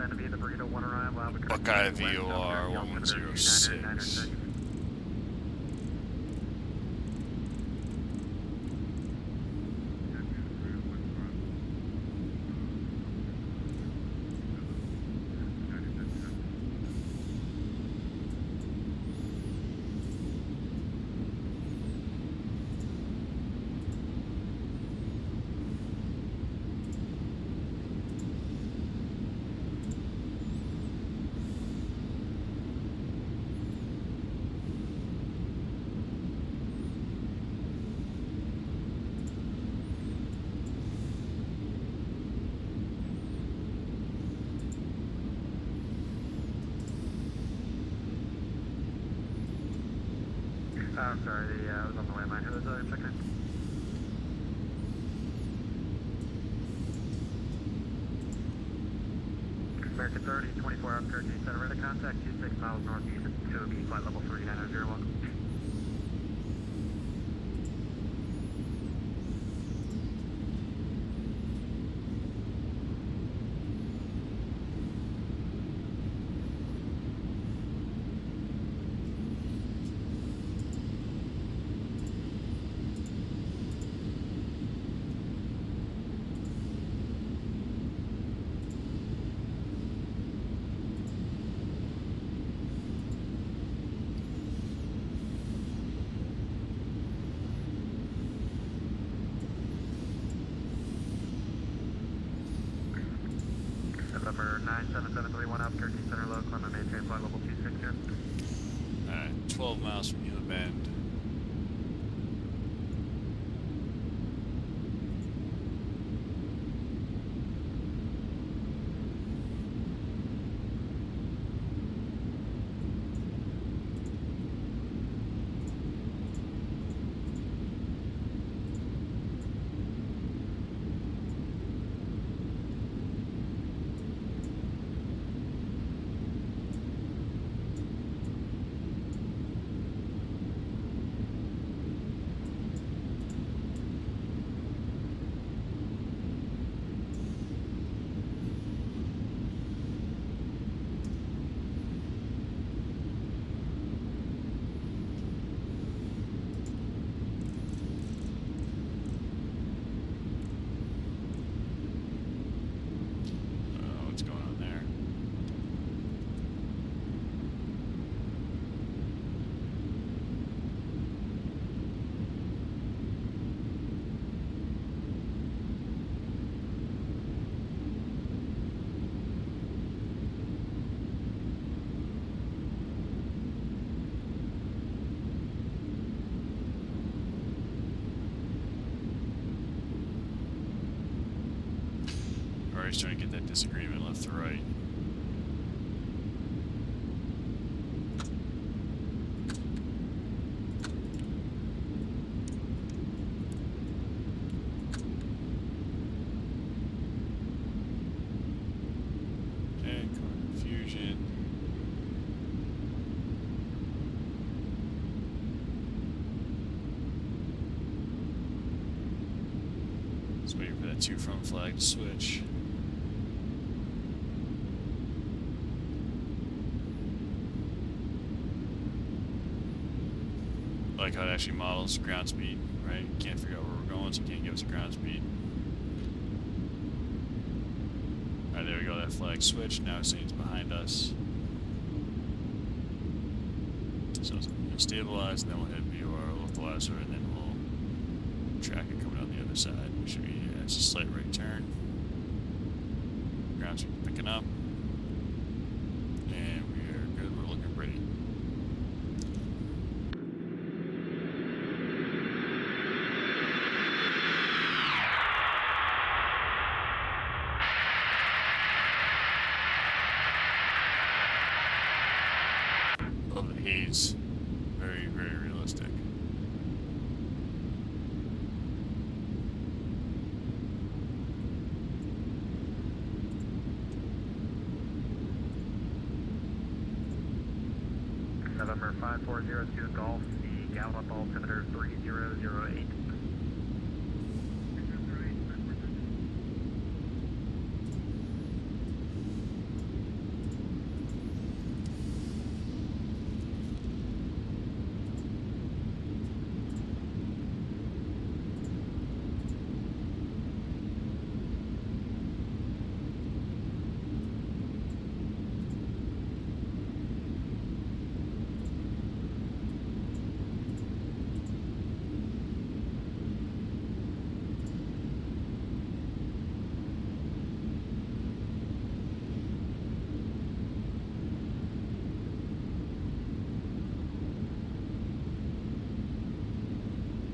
to be the Burrito 1 arrival, Albuquerque. Buckeye VOR 1106. Sorry, I was on the landline. Who was checking? American 30, 24 Albuquerque Center, ready to contact 26 miles northeast at 2B, flight level 3901. November 97731 Albuquerque Center, low, climb and maintain flight level 260. Alright, 12 miles from Hilo Bend. already starting to get that disagreement left to right. Okay, confusion. Just waiting for that 2 front flag to switch. I like how it actually models ground speed, right? You can't figure out where we're going, so you can't give us a ground speed. Alright, there we go, that flag switched. Now it's saying it's behind us. So it's going to stabilize, and then we'll hit VOR localizer, and then we'll track it coming on the other side. It should be, yeah, it's a slight right turn. Ground speed picking up. And we are good, we're looking pretty. Love the haze. Very, very realistic. November 5402 Golf, the Gallup altimeter 3008.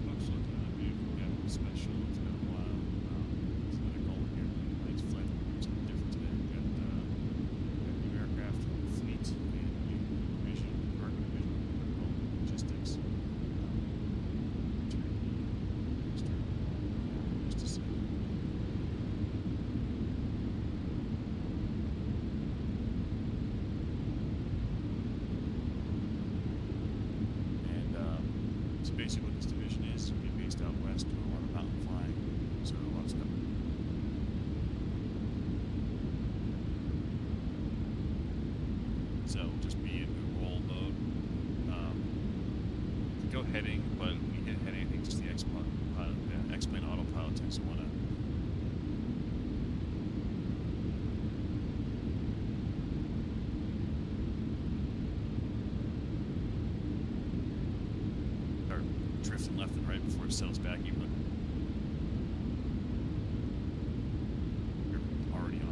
Looks looking at the vehicle, we got a special, it's been a while. It's another Gullwing here. Nice flight, something different today. We got new aircraft from the fleet and new vision, cargo vision, logistics. Just a second. And so basically what this division is, we're based out west, doing a lot of mountain flying, so a lot of stuff. So we'll just be in the roll mode. Go heading, but when we hit heading, I think just the X-plane autopilot tends to want to start drifting left and right before it settles back even. We're already on.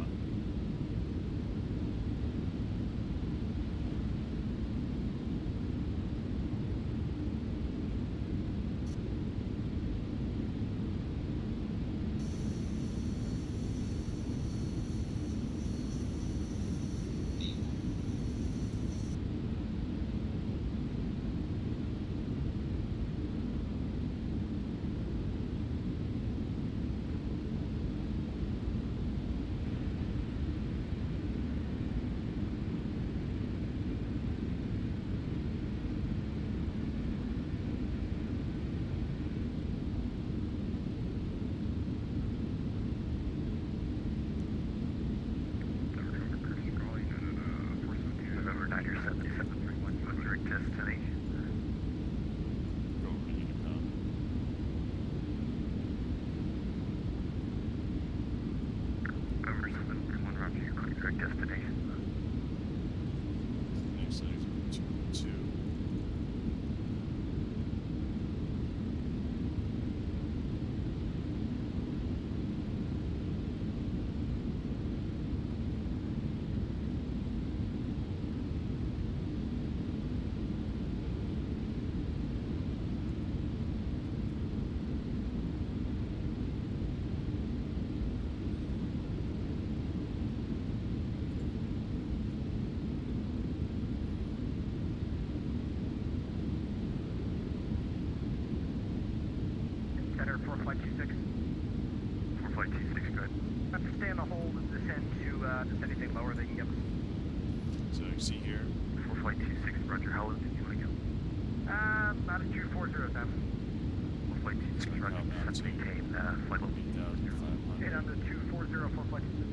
November 97731, you want direct destination. Go over to Unicom. Over 731, roger, you're going direct destination. Next site is 212. flight 26, good. Stay on the hold and descend to just anything lower they can give us. So you see here, For flight 26, roger, how low did you want to go? About a 2407. For flight 26, So roger, come down descend, to maintain flight level 8,500. And on the 2404 flight 26.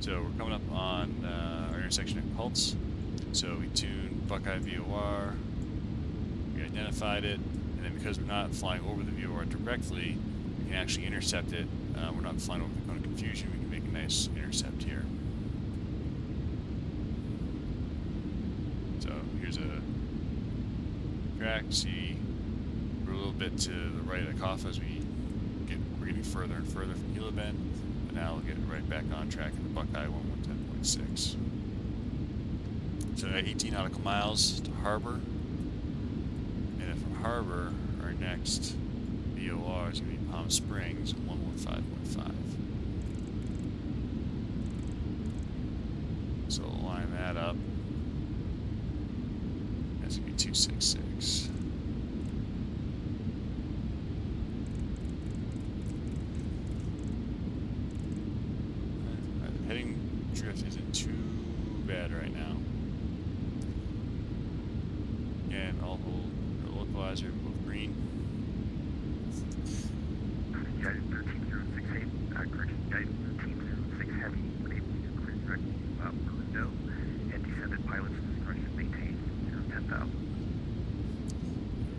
So we're coming up on our intersection at Pulse. So we tuned Buckeye VOR, we identified it, and then because we're not flying over the VOR directly, we can actually intercept it. We're not flying over the cone of confusion, we can make a nice intercept here. So here's a track, see we're a little bit to the right of the Kaffa as we're getting further and further from Gila Bend. Now we'll get right back on track in the Buckeye 1110.6. So 18 nautical miles to Harbor. And then from Harbor, our next VOR is going to be Palm Springs 115.5. So we'll line that up. That's going to be 266. Heading drift isn't too bad right now. And I'll hold the localizer both green. Guidance 13068, correction, guidance 1306 heavy, able to clear direct window, and descended pilot's discretion maintained 10,000.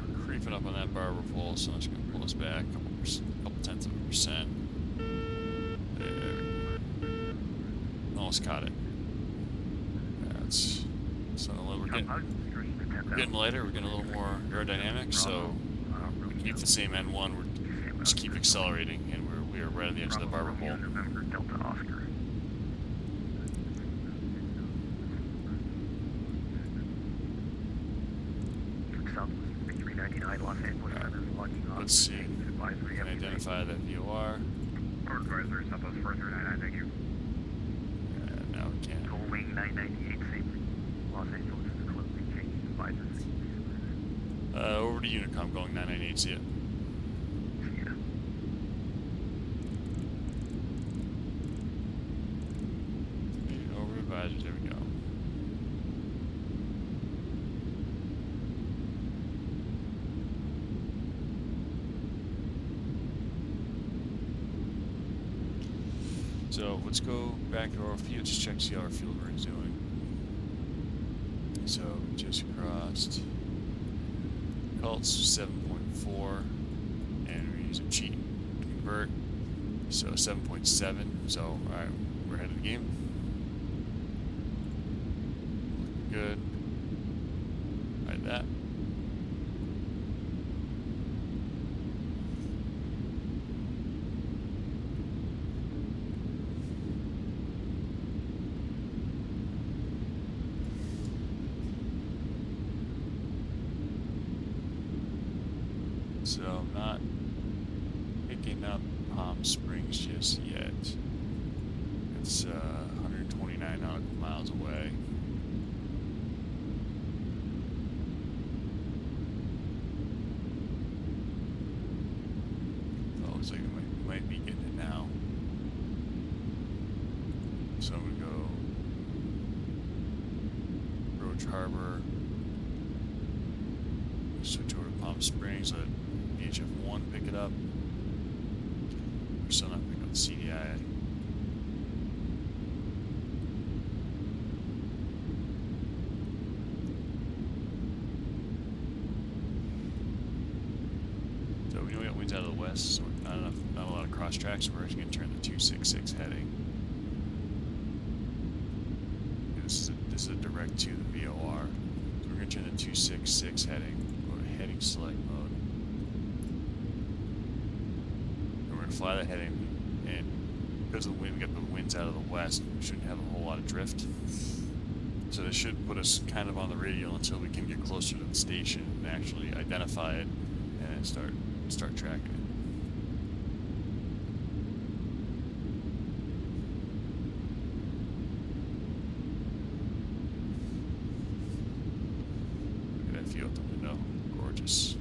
We're creeping up on that barber pole, so I'm just going to pull us back a couple tenths of a percent. There. Almost caught it. It's a little, we're Pilot's discretion to 10,000. getting lighter. We're getting a little more aerodynamic, so we keep the same N1. We're just keep accelerating, and we are right at the edge of the barber pole. November Delta Oscar. Southwest 399 Los Angeles Center logging on. Let's see. Advisory Can identify that VOR. Port advisory Southwest 4399, thank you. Now we can. Gullwing 998 Sabre. Los Angeles is closing change advisory. Over to Unicom going 998, see ya. See ya. Over to advisors, there we go. So let's go back to our field, just check to see how our field run's doing. So we just crossed Cults 7.4, and we use a cheat to convert. So 7.7. So alright, we're ahead of the game. Looking good. Like that. So I'm not picking up Palm Springs just yet. It's 129 nautical miles away. Oh, looks like we might be getting it now. So we go Roach Harbor. Switch over to Palm Springs, let VHF-1 pick it up. We're still not picking up the CDI. So we know we got winds out of the west, so not a lot of cross tracks, so we're actually going to turn the 266 heading. This is a direct to the VOR. So we're going to turn the 266 heading. Heading select mode. And we're going to fly that heading, and because of the wind, we got the winds out of the west, we shouldn't have a whole lot of drift. So this should put us kind of on the radial until we can get closer to the station and actually identify it and start tracking it. Look at that view out the window. Gorgeous.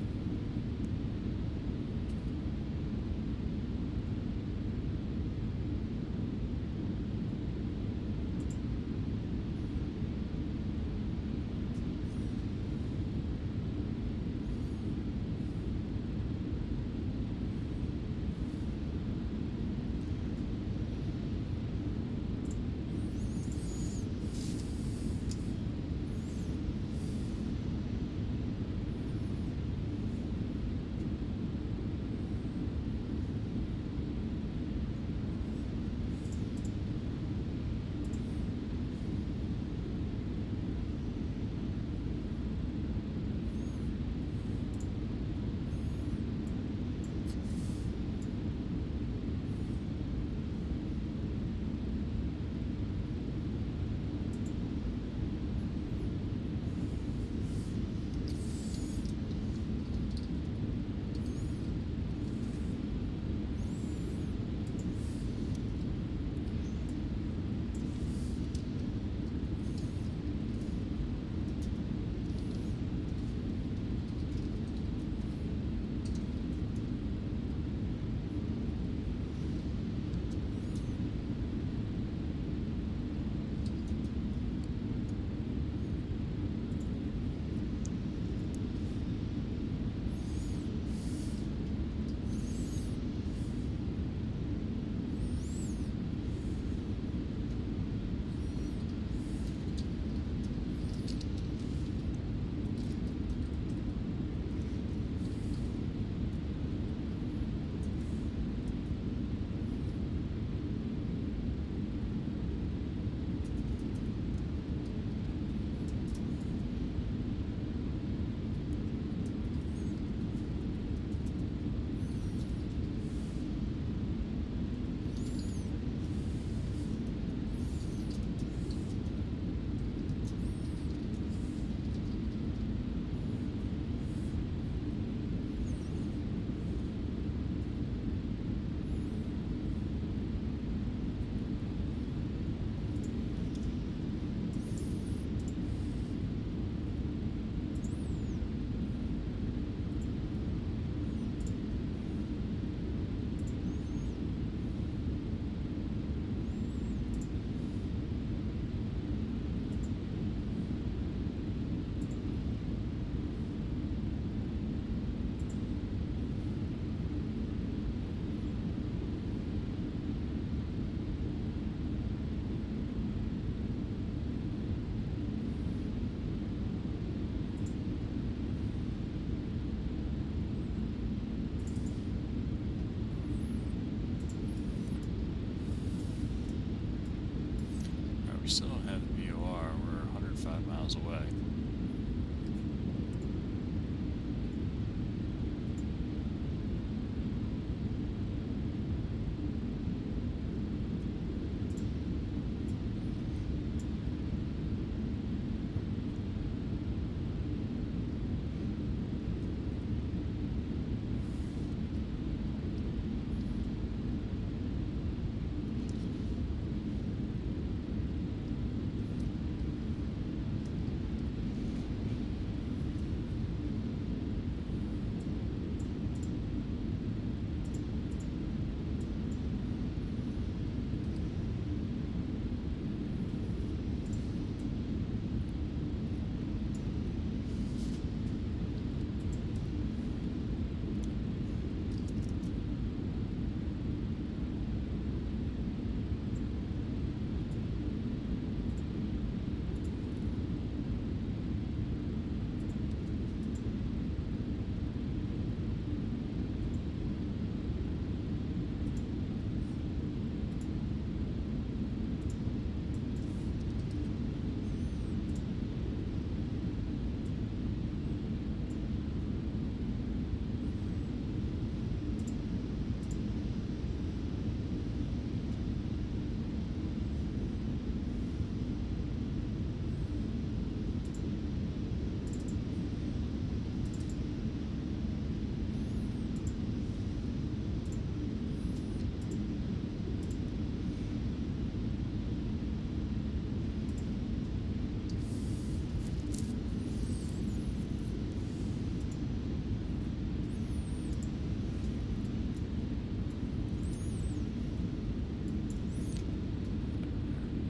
miles away.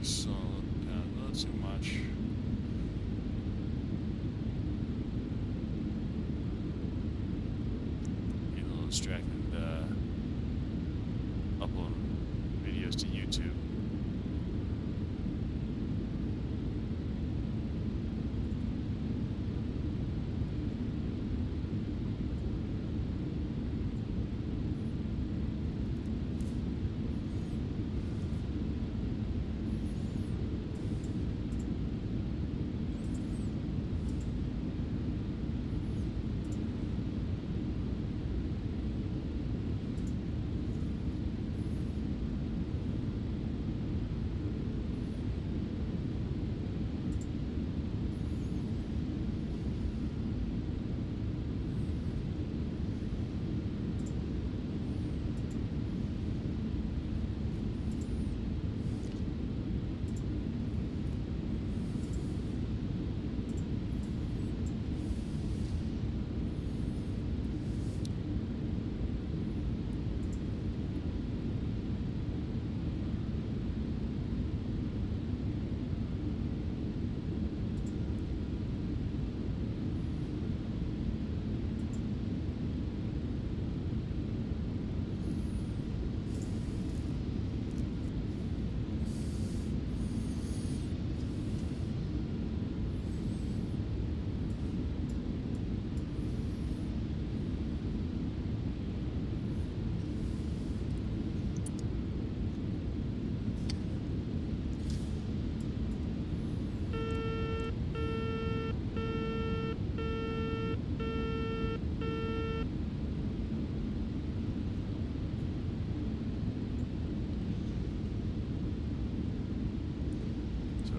So, not too much. Get a little distracted uploading videos to YouTube.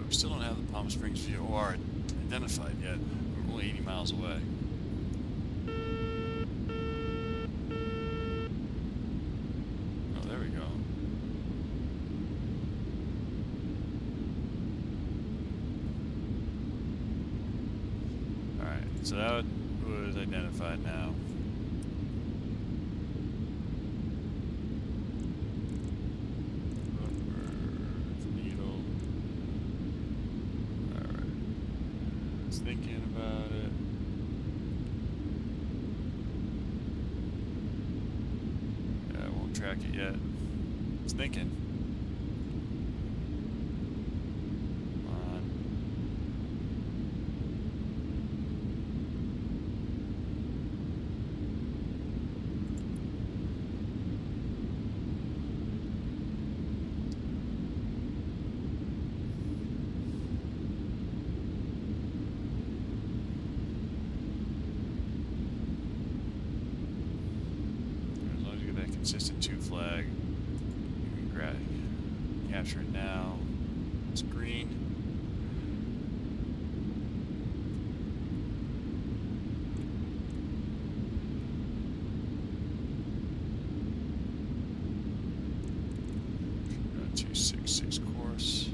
We still don't have the Palm Springs VOR identified yet. We're only 80 miles away. Oh, there we go. Alright, so that was identified now. Thinking about it. Yeah, I won't track it yet. It's thinking. Come on. consistent 2 flag. You can capture it now. It's green. Got a 266 course.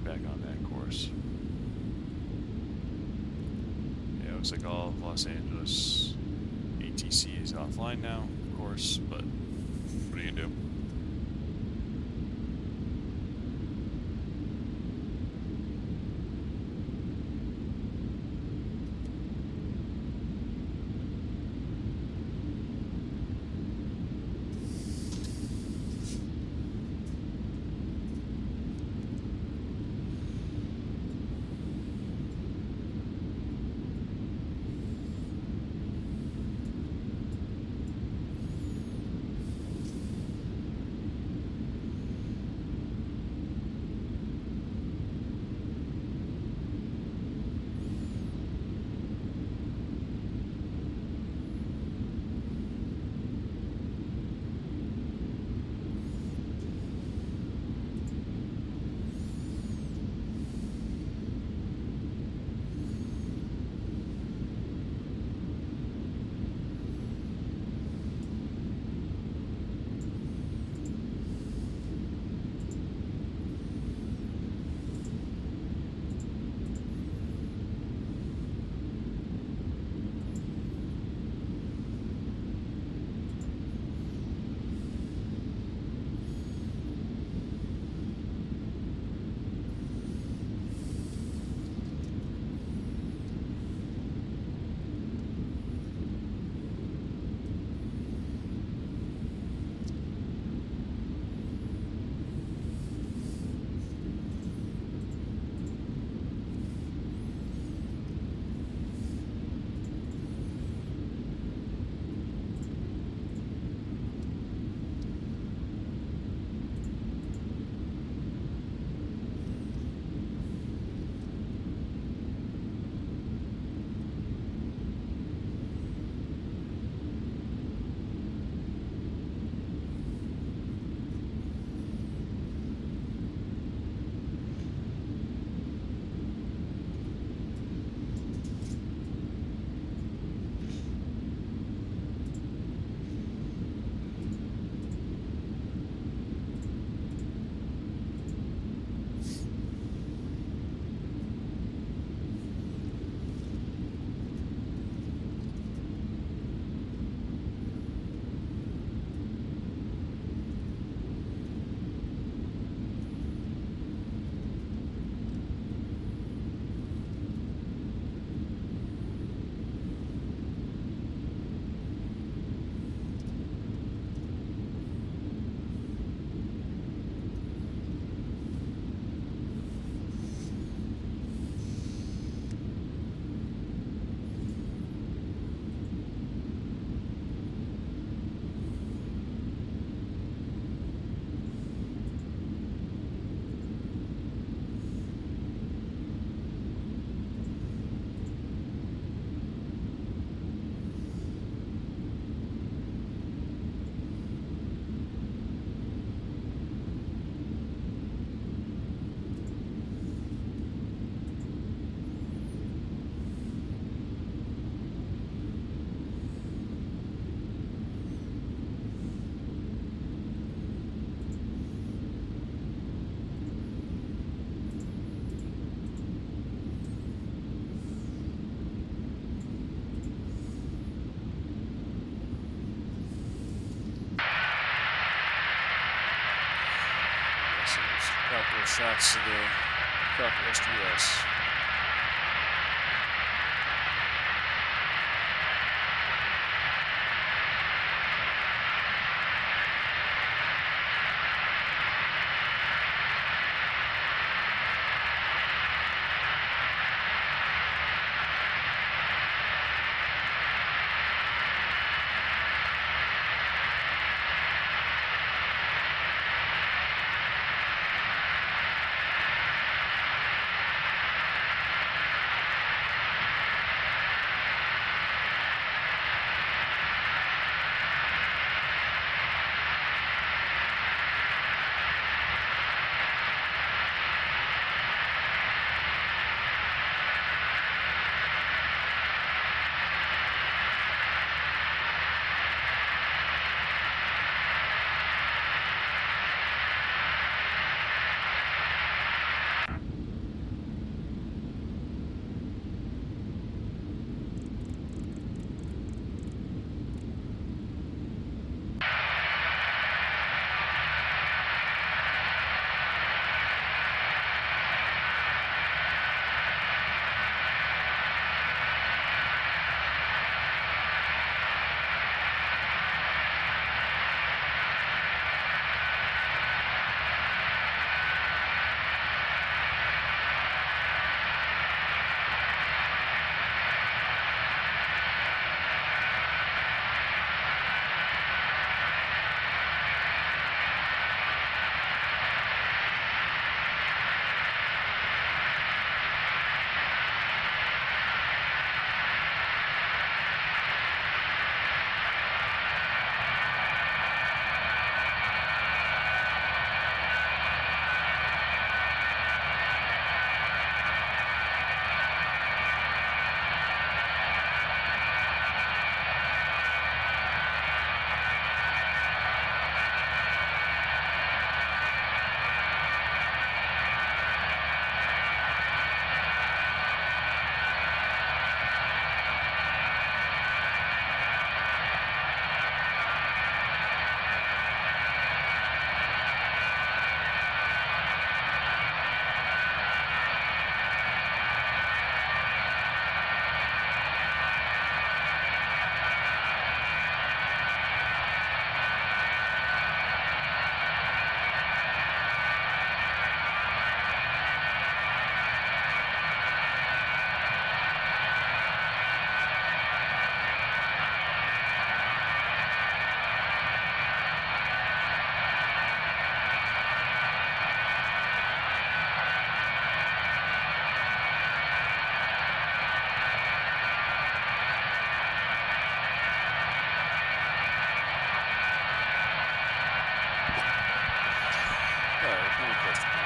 Back on that course. Yeah, it looks like all of Los Angeles ATC is offline now, of course, but what are you gonna do? Couple of shots to the Southwest U.S.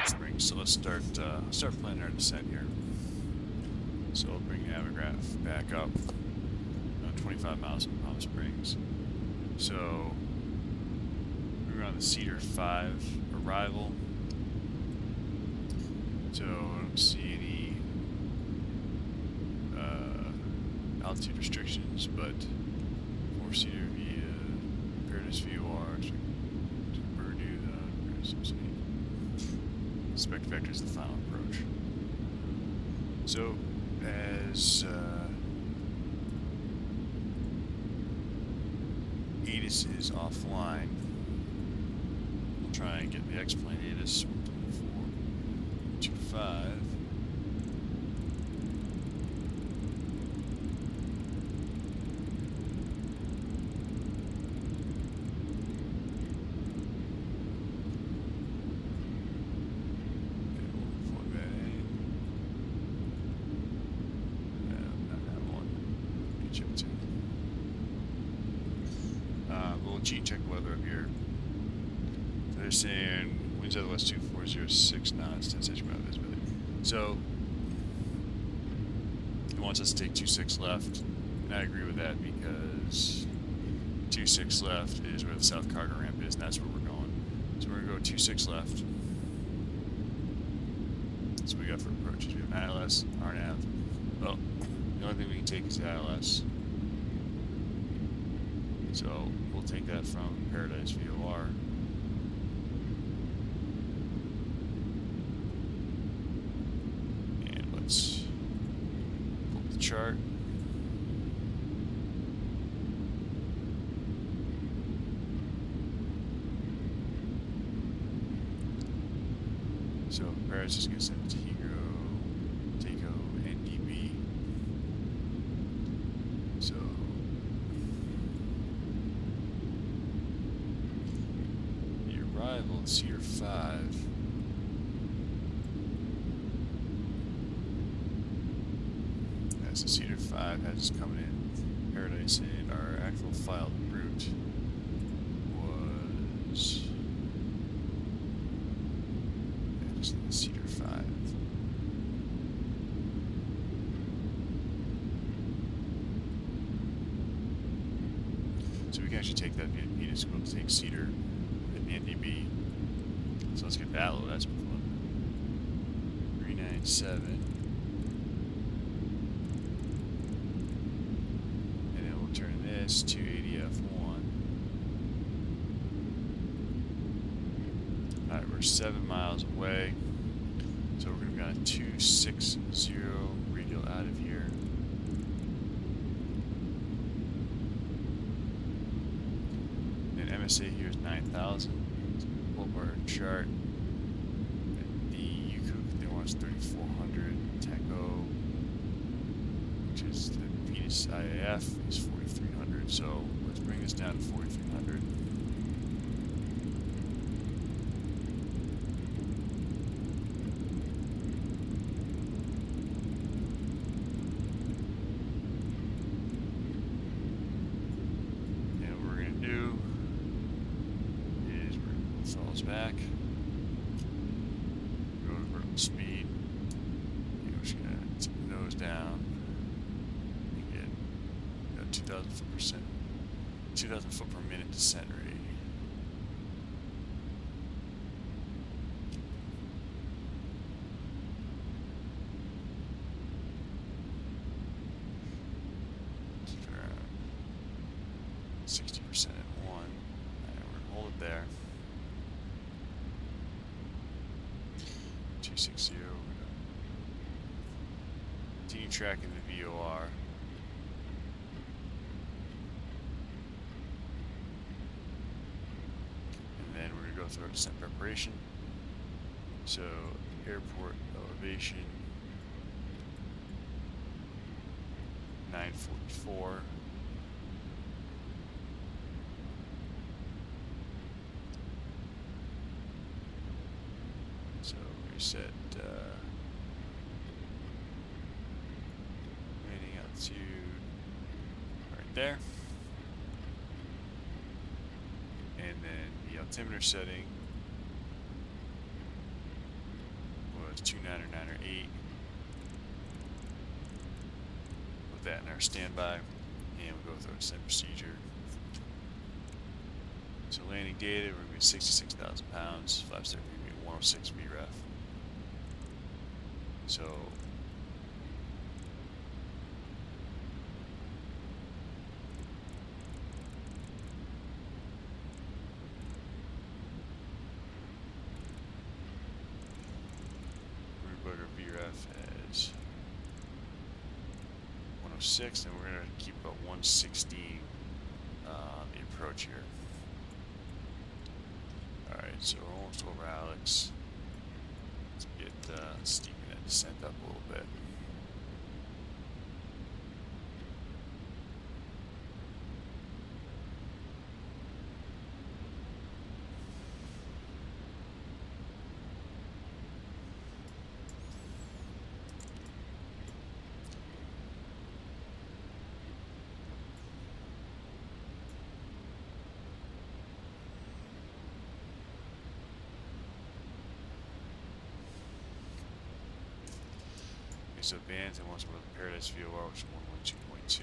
Springs. So let's start planning our descent here. So we'll bring Navigraph back up 25 miles from Palm Springs. So we were on the Cedar 5 arrival. So I don't see any altitude restrictions, but 4-seater via Paradise VOR to Purdue, Spec Vector is the final approach. So as ATIS is offline, we'll try and get the X-plane ATIS 13425. Check weather up here. So they're saying winds out of the west 2406 knots, 10 centimeter visibility. So it wants us to take 26 left, and I agree with that because 26 left is where the south cargo ramp is, and that's where we're going. So we're gonna go 26 left. That's what we got for approaches. We have ILS, RNAV. Well, the only thing we can take is the ILS. So we'll take that from Paradise VOR. And let's pull up the chart. So Paradise is going to send it to Hego, Takeo, and DB. So arrival at Cedar 5. As the Cedar 5 has us coming in Paradise, and our actual filed route was just in the Cedar 5. So we can actually take that via Venus, we'll take Cedar NDB. So let's get that low. That's fun. 397. And then we'll turn this to ADF1. Alright, we're 7 miles away. So we're going to be on a 260 radial out of here. And MSA here is 9,000. Pull up our chart. And the Yukuk, they want us 3,400. TACO, which is the Venus IAF, is 4,300. So let's bring this down to 4,300. Back, go to vertical speed, we're just going to tip the nose down and get 2,000 foot per minute descent rate. Keep it around 60% at 1, and we're going to hold it there. 260. Continue tracking the VOR. And then we're going to go through our descent preparation. So, airport elevation 944. So we set landing altitude right there, and then the altimeter setting it's 29908. Put that in our standby, and we'll go through our descent procedure. So landing data, we're going to be 66,000 pounds, flaps are going to be 106 VREF. So we're going to put our VREF as 106, and we're going to keep about 116 on the approach here. Alright, so we're almost over Alex. Let's get steeping that descent up a little bit. So bands and once more the Paradise VOR, which is 112.2.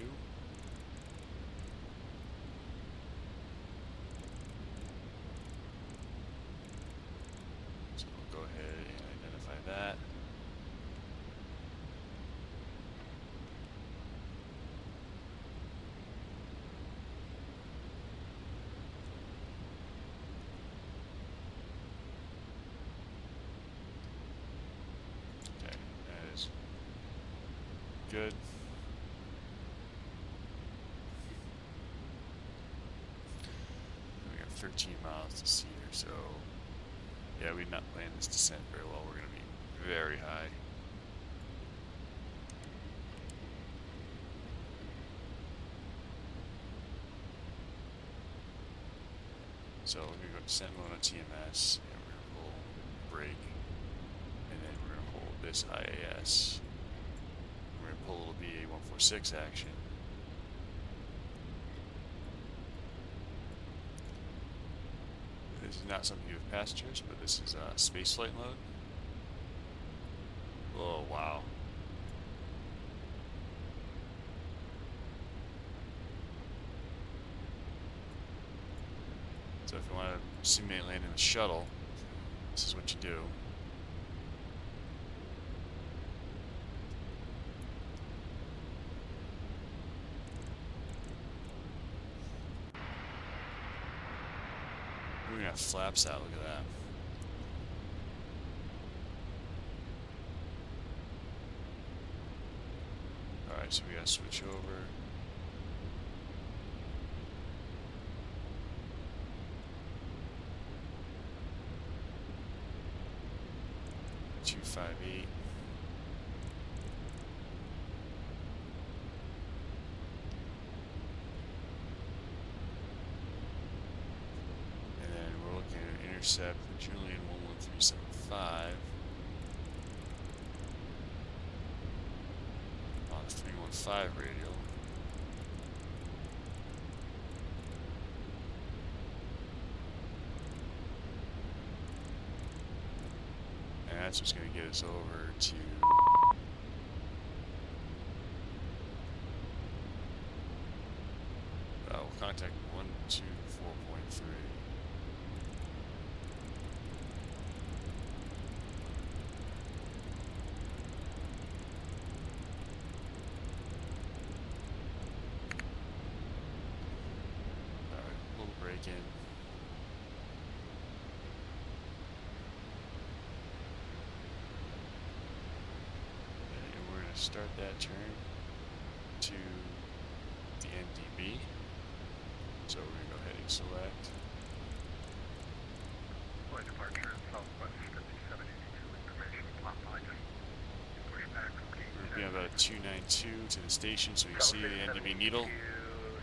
So we'll go ahead and identify that. Okay, that is good. We got 13 miles to see here, so yeah, we've not planned this descent very well. We're going to be very high. So we're going to go descent mode on TMS, and we're going to pull brake, and then we're going to hold this IAS. We're going to pull a little BAe146 action. This is not something to do with passengers, but this is space flight mode. Oh, wow. So if you want to simulate landing the shuttle, this is what you do. We got flaps out, look at that. Alright, so we gotta switch over. .258. Intercept the Julian 11375 on the 315 radial. And that's what's going to get us over to we'll contact 124.3. In. And we're going to start that turn to the NDB. So we're going to go ahead and select. Flight departure Southwest 5782 information plot line. Push back from gate. We're going to be about a 292 to the station so you can see the NDB needle.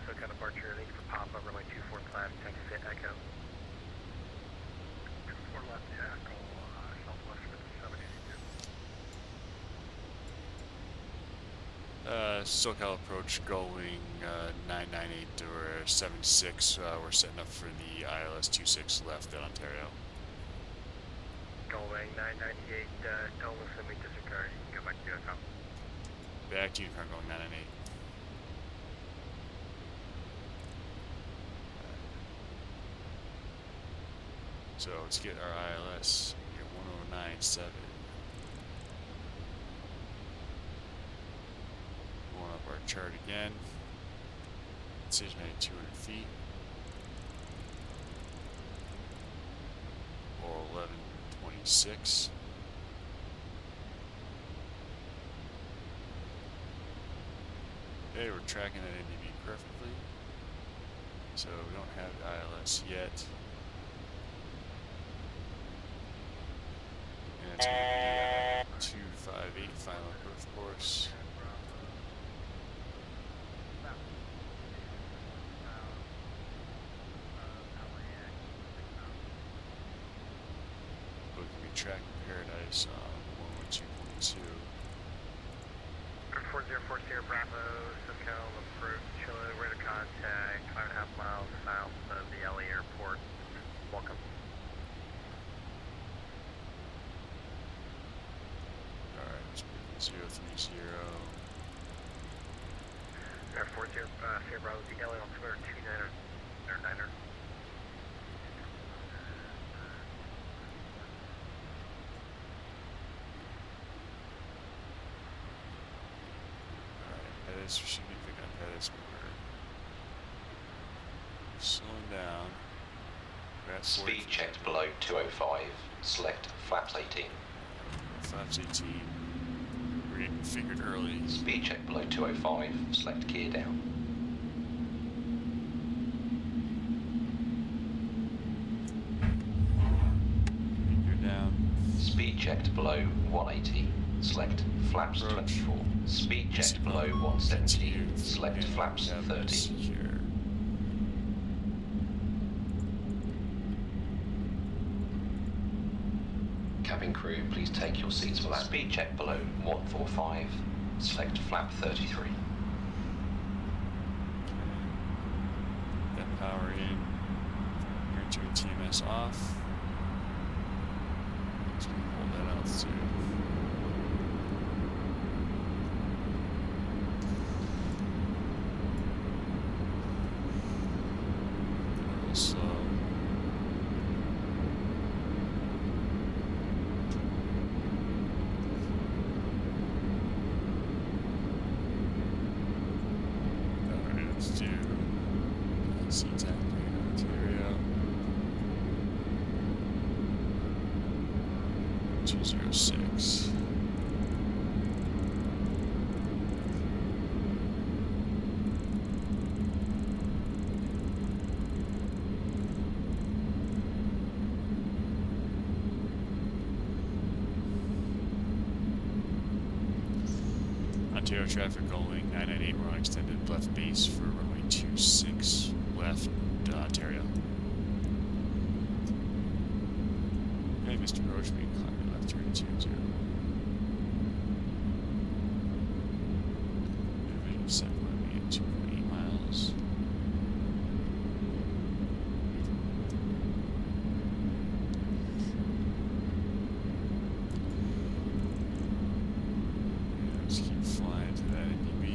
SoCal departure, thank you for pop over my 24 class, taxi Echo. 24 left Echo, Southwest 5782. SoCal approach, Gullwing 998 or 76. We're setting up for the ILS 26 left at Ontario. Gullwing, 998, don't listen to me, disregard. You can go back to UFO. Back to Unicorn going 998. So let's get our ILS at 1097. Going up our chart again. Decision at 200 feet. Or 1126. Okay, we're tracking that NDB perfectly. So we don't have the ILS yet. And it's going to be 258 final approach course. We can be tracking Paradise on 112.2. 4040 Bravo, Tuscon, approach, Chile, rate of contact, 5.5 miles south of the LA airport. Welcome. Alright, let's put 030. Air 40 Sierra Bravo, the LA altimeter 29er. Pettis, we should be picking up Pettis, but we're slowing down. We're at 40. Speed checked below 205. Select flaps 18. Flaps 18. We're getting configured early. Speed check below 205. Select gear down. You're down. Speed checked below 180. Select flaps Approach. 24. Speed checked below 170. Select And flaps cabin 30. secure. Cabin crew, please take your seats for landing. Speed check below 145. Select flap 33. Then power in. We're entering TMS off. So we hold that altitude. A little slow. Alright, let's do C-Tech Ontario. 206. Ontario traffic Gullwing 998, we're on extended left base for runway 26 left Ontario. Hey, Mr. Roach, we can climb your left turn 20. Division 7 runway at 2.8 miles. Yeah, let's keep flying to that NDB.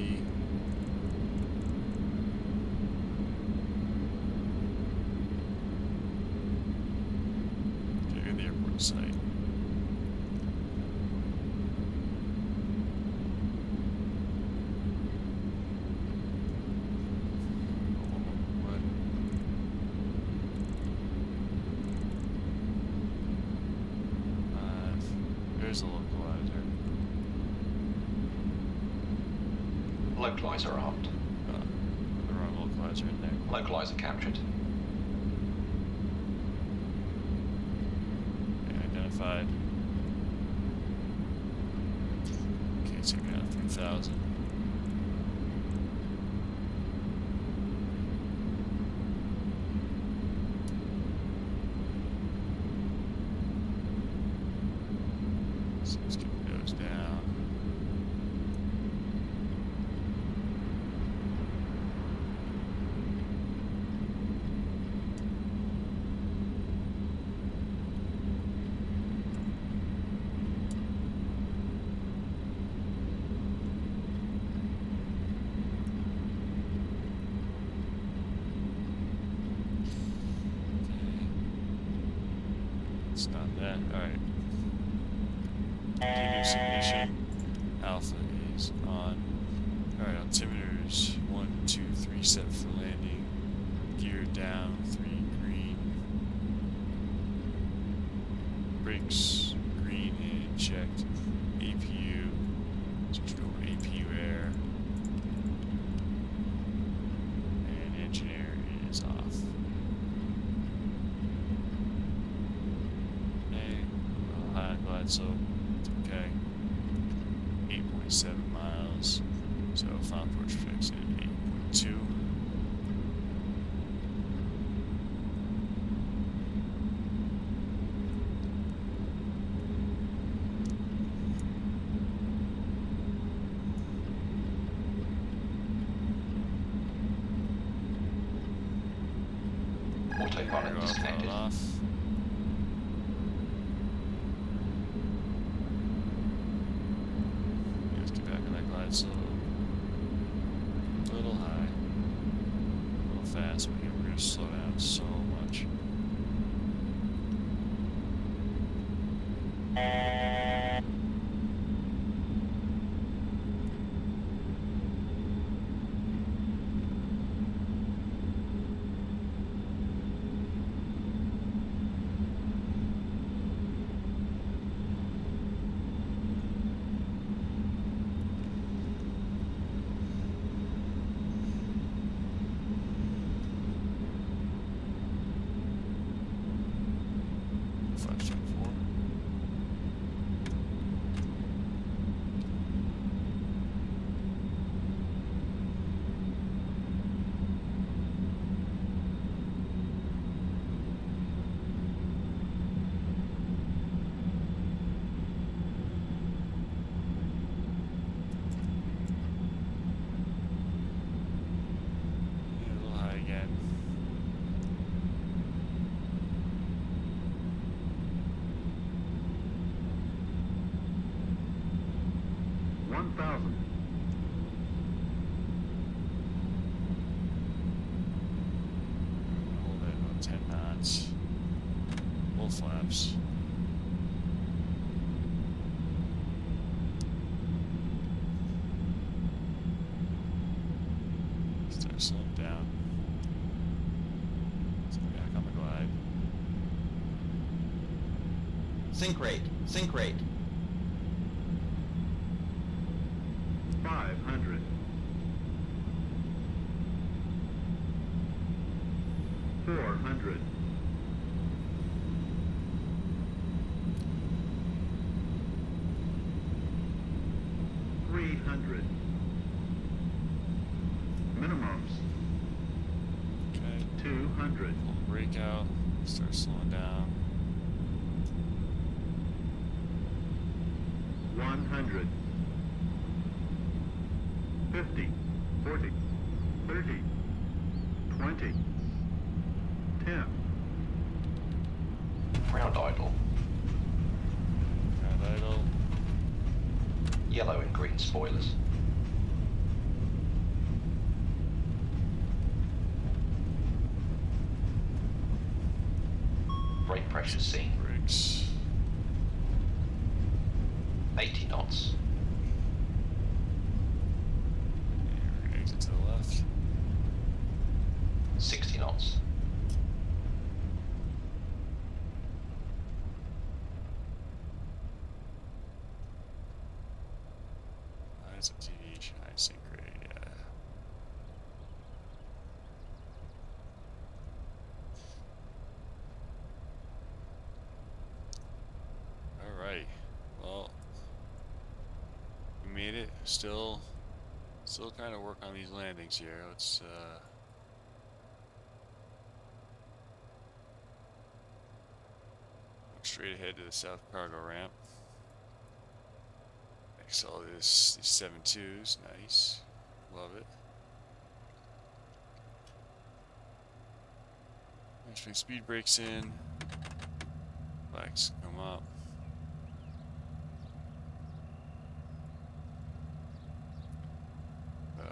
Okay, we got the airport in sight. What? There's a localizer. Localizer armed. The wrong localizer in there. Localizer captured. Okay, identified. Okay, so we got 3,000. So let's keep those down. It's not that. Alright. Continuous ignition. Alpha is on. Alright, altimeters 1, 2, 3 set for landing. Gear down, 3 green. Brakes green and checked. APU. Switch over to APU air. And engine air is off. Okay, high glide slope. Okay. 8.7 miles. So final approach fix at 8.2. Autopilot disconnected. Off. Let's get back on that glide slope. A little high, a little fast, but yeah, we're going to slow down so much. Hold it about 10 knots. Full flaps. Start slowing down. Let's go back on the glide. Sync rate. Sync rate. 500. 400. 300. Minimums. Okay. 200. Pull the brake out. Start slowing down. 100. 50. 40. 30. 20. 10. Ground idle. Ground idle. Yellow and green spoilers. Brake pressure seen. Brakes. 80 knots. And we're gonna exit to the left. 60 knots. That's a deviation, high sync rate, yeah. Alright. Well, we made it. Still kind of work on these landings here. Let's look straight ahead to the south cargo ramp. Next all these 7.2s, nice. Love it. Nice, bring speed brakes in. Flags come up. I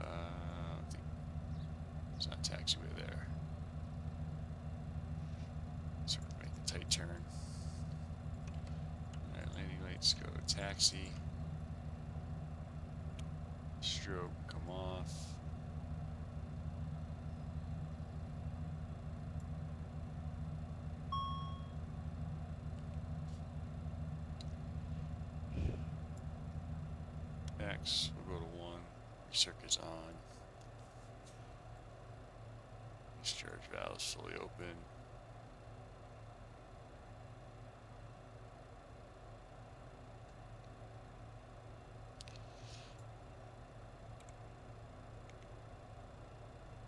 think there's not a taxiway there. So we're gonna make the tight turn. Let's go taxi. Strobe, come off. X, we'll go to 1. Circuit's on. Discharge valves fully open.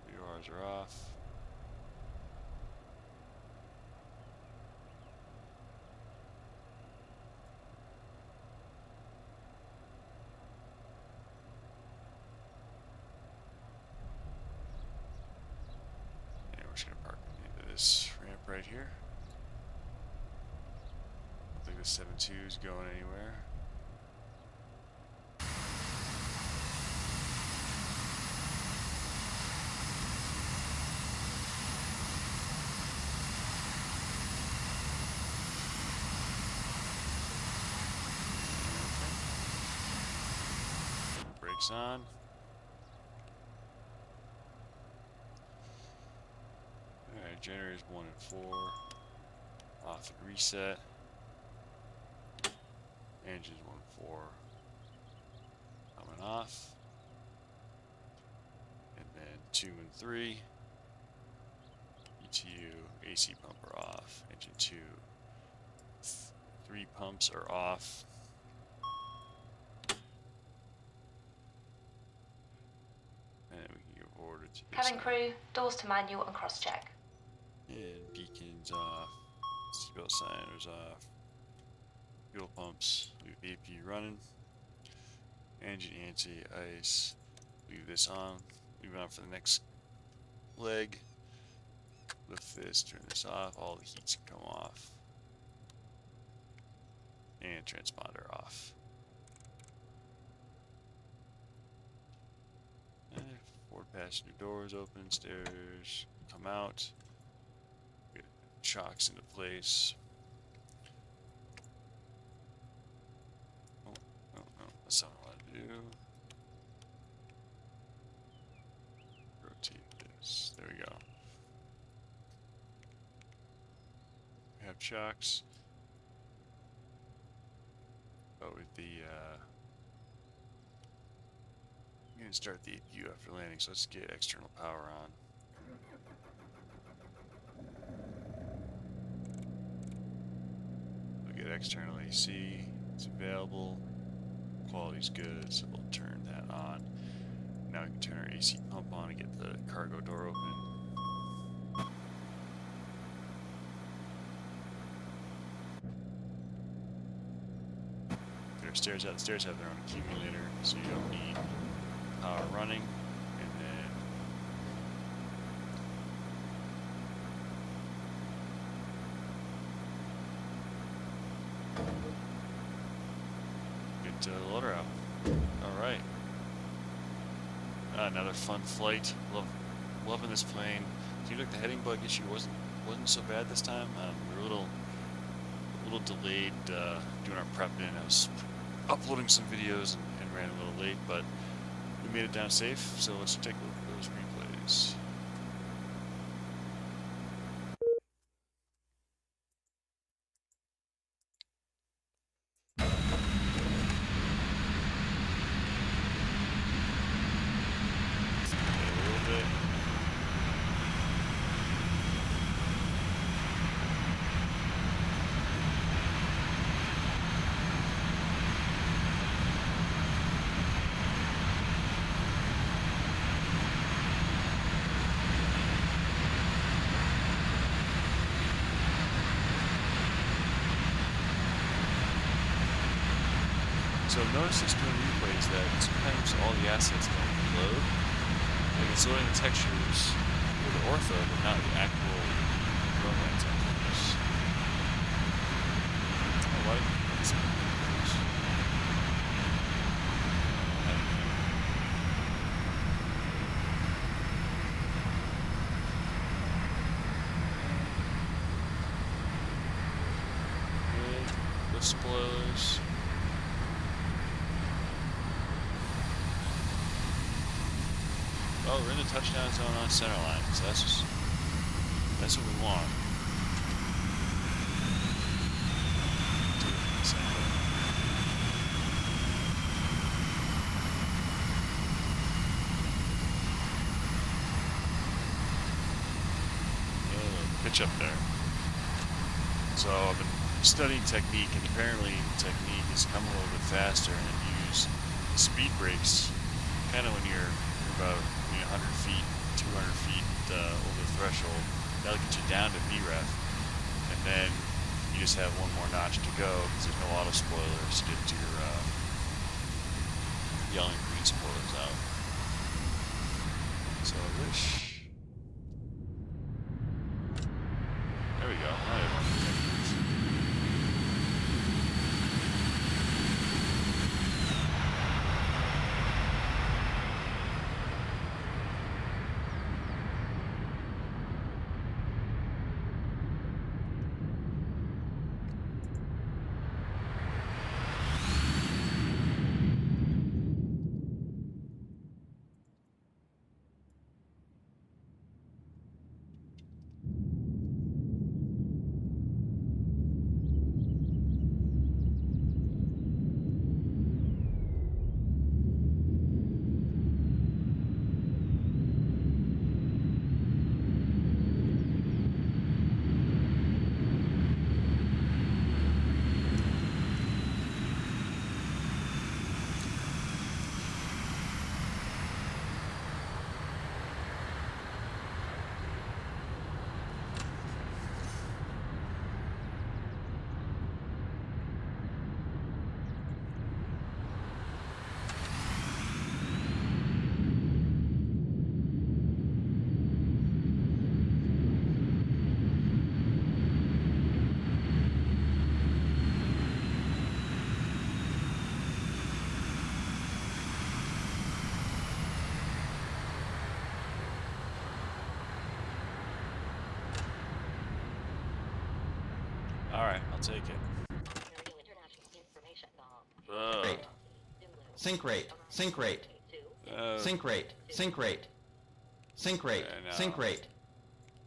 VRs are off. Just gonna park into this ramp right here. I don't think the 7.2 is going anywhere. Okay. Brakes on. Alright, generators 1 and 4. Off and reset. Engines 1 and 4. Coming off. And then 2 and 3. ETU, AC pump are off. Engine 2. 3 pumps are off. And we can give order to this Cabin crew, doors to manual and cross-check. And beacons off, seatbelt signers off, fuel pumps, leave AP running, engine anti-ice, leave this on, leave it on for the next leg, lift this, turn this off, all the heats can come off, and transponder off. And forward passenger doors open, stairs come out. Chocks into place. Oh, that's not what I want to do. Rotate this. There we go. We have chocks. But with the I'm gonna start the APU after landing, so let's get external power on. Get external AC, it's available, quality's good, so we'll turn that on. Now we can turn our AC pump on and get the cargo door open. There are stairs out. The stairs have their own accumulator, so you don't need power running. And then get the loader out. Alright. Another fun flight. Loving this plane. Seems like the heading bug issue wasn't so bad this time. We were a little delayed doing our prep in. I was uploading some videos and ran a little late, but we made it down safe. So let's take a look at those replays. So notice this doing replays that sometimes all the assets don't load. Like it's loading the textures with the ortho, but not the actual runway textures. Oh, why did this Good. Lift spoilers. Oh, we're in the touchdown zone on center line, so that's what we want. Pitch up there. So I've been studying technique, and apparently technique is come a little bit faster and use the speed brakes kind of when you're about 100 feet, 200 feet over the threshold. That'll get you down to VREF, and then you just have one more notch to go because there's no auto spoilers to get your yellow and green spoilers out. So I wish. There we go. Now everyone can take these. Alright, I'll take it. Sync rate. Sync rate. Sync rate. Sync rate. Sync rate. Sync rate.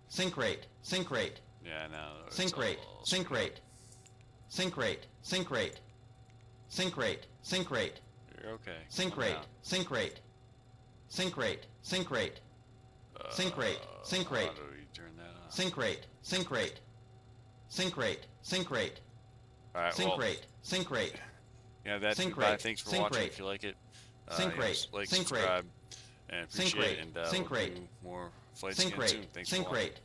Sync rate. Sync rate. Yeah, no. Sync rate. Sync rate. Sync rate. Sync rate. Sync rate. Sync rate. You're okay. Sync Calm rate. down. Sync rate. Sync rate. Sync rate. Sync rate. Sync rate. How do we turn that on? Sync rate. Sync rate. Sync rate. Sync rate. Alright, Sync well, rate. Sync rate. yeah, that's Sync goodbye. rate. Thanks for Sync watching. rate. If you like it, Sync rate. like, Sync rate. subscribe, and Sync appreciate rate. it. And Sync we'll rate. do more flights Sync again soon. rate. Thanks for Sync watching. rate.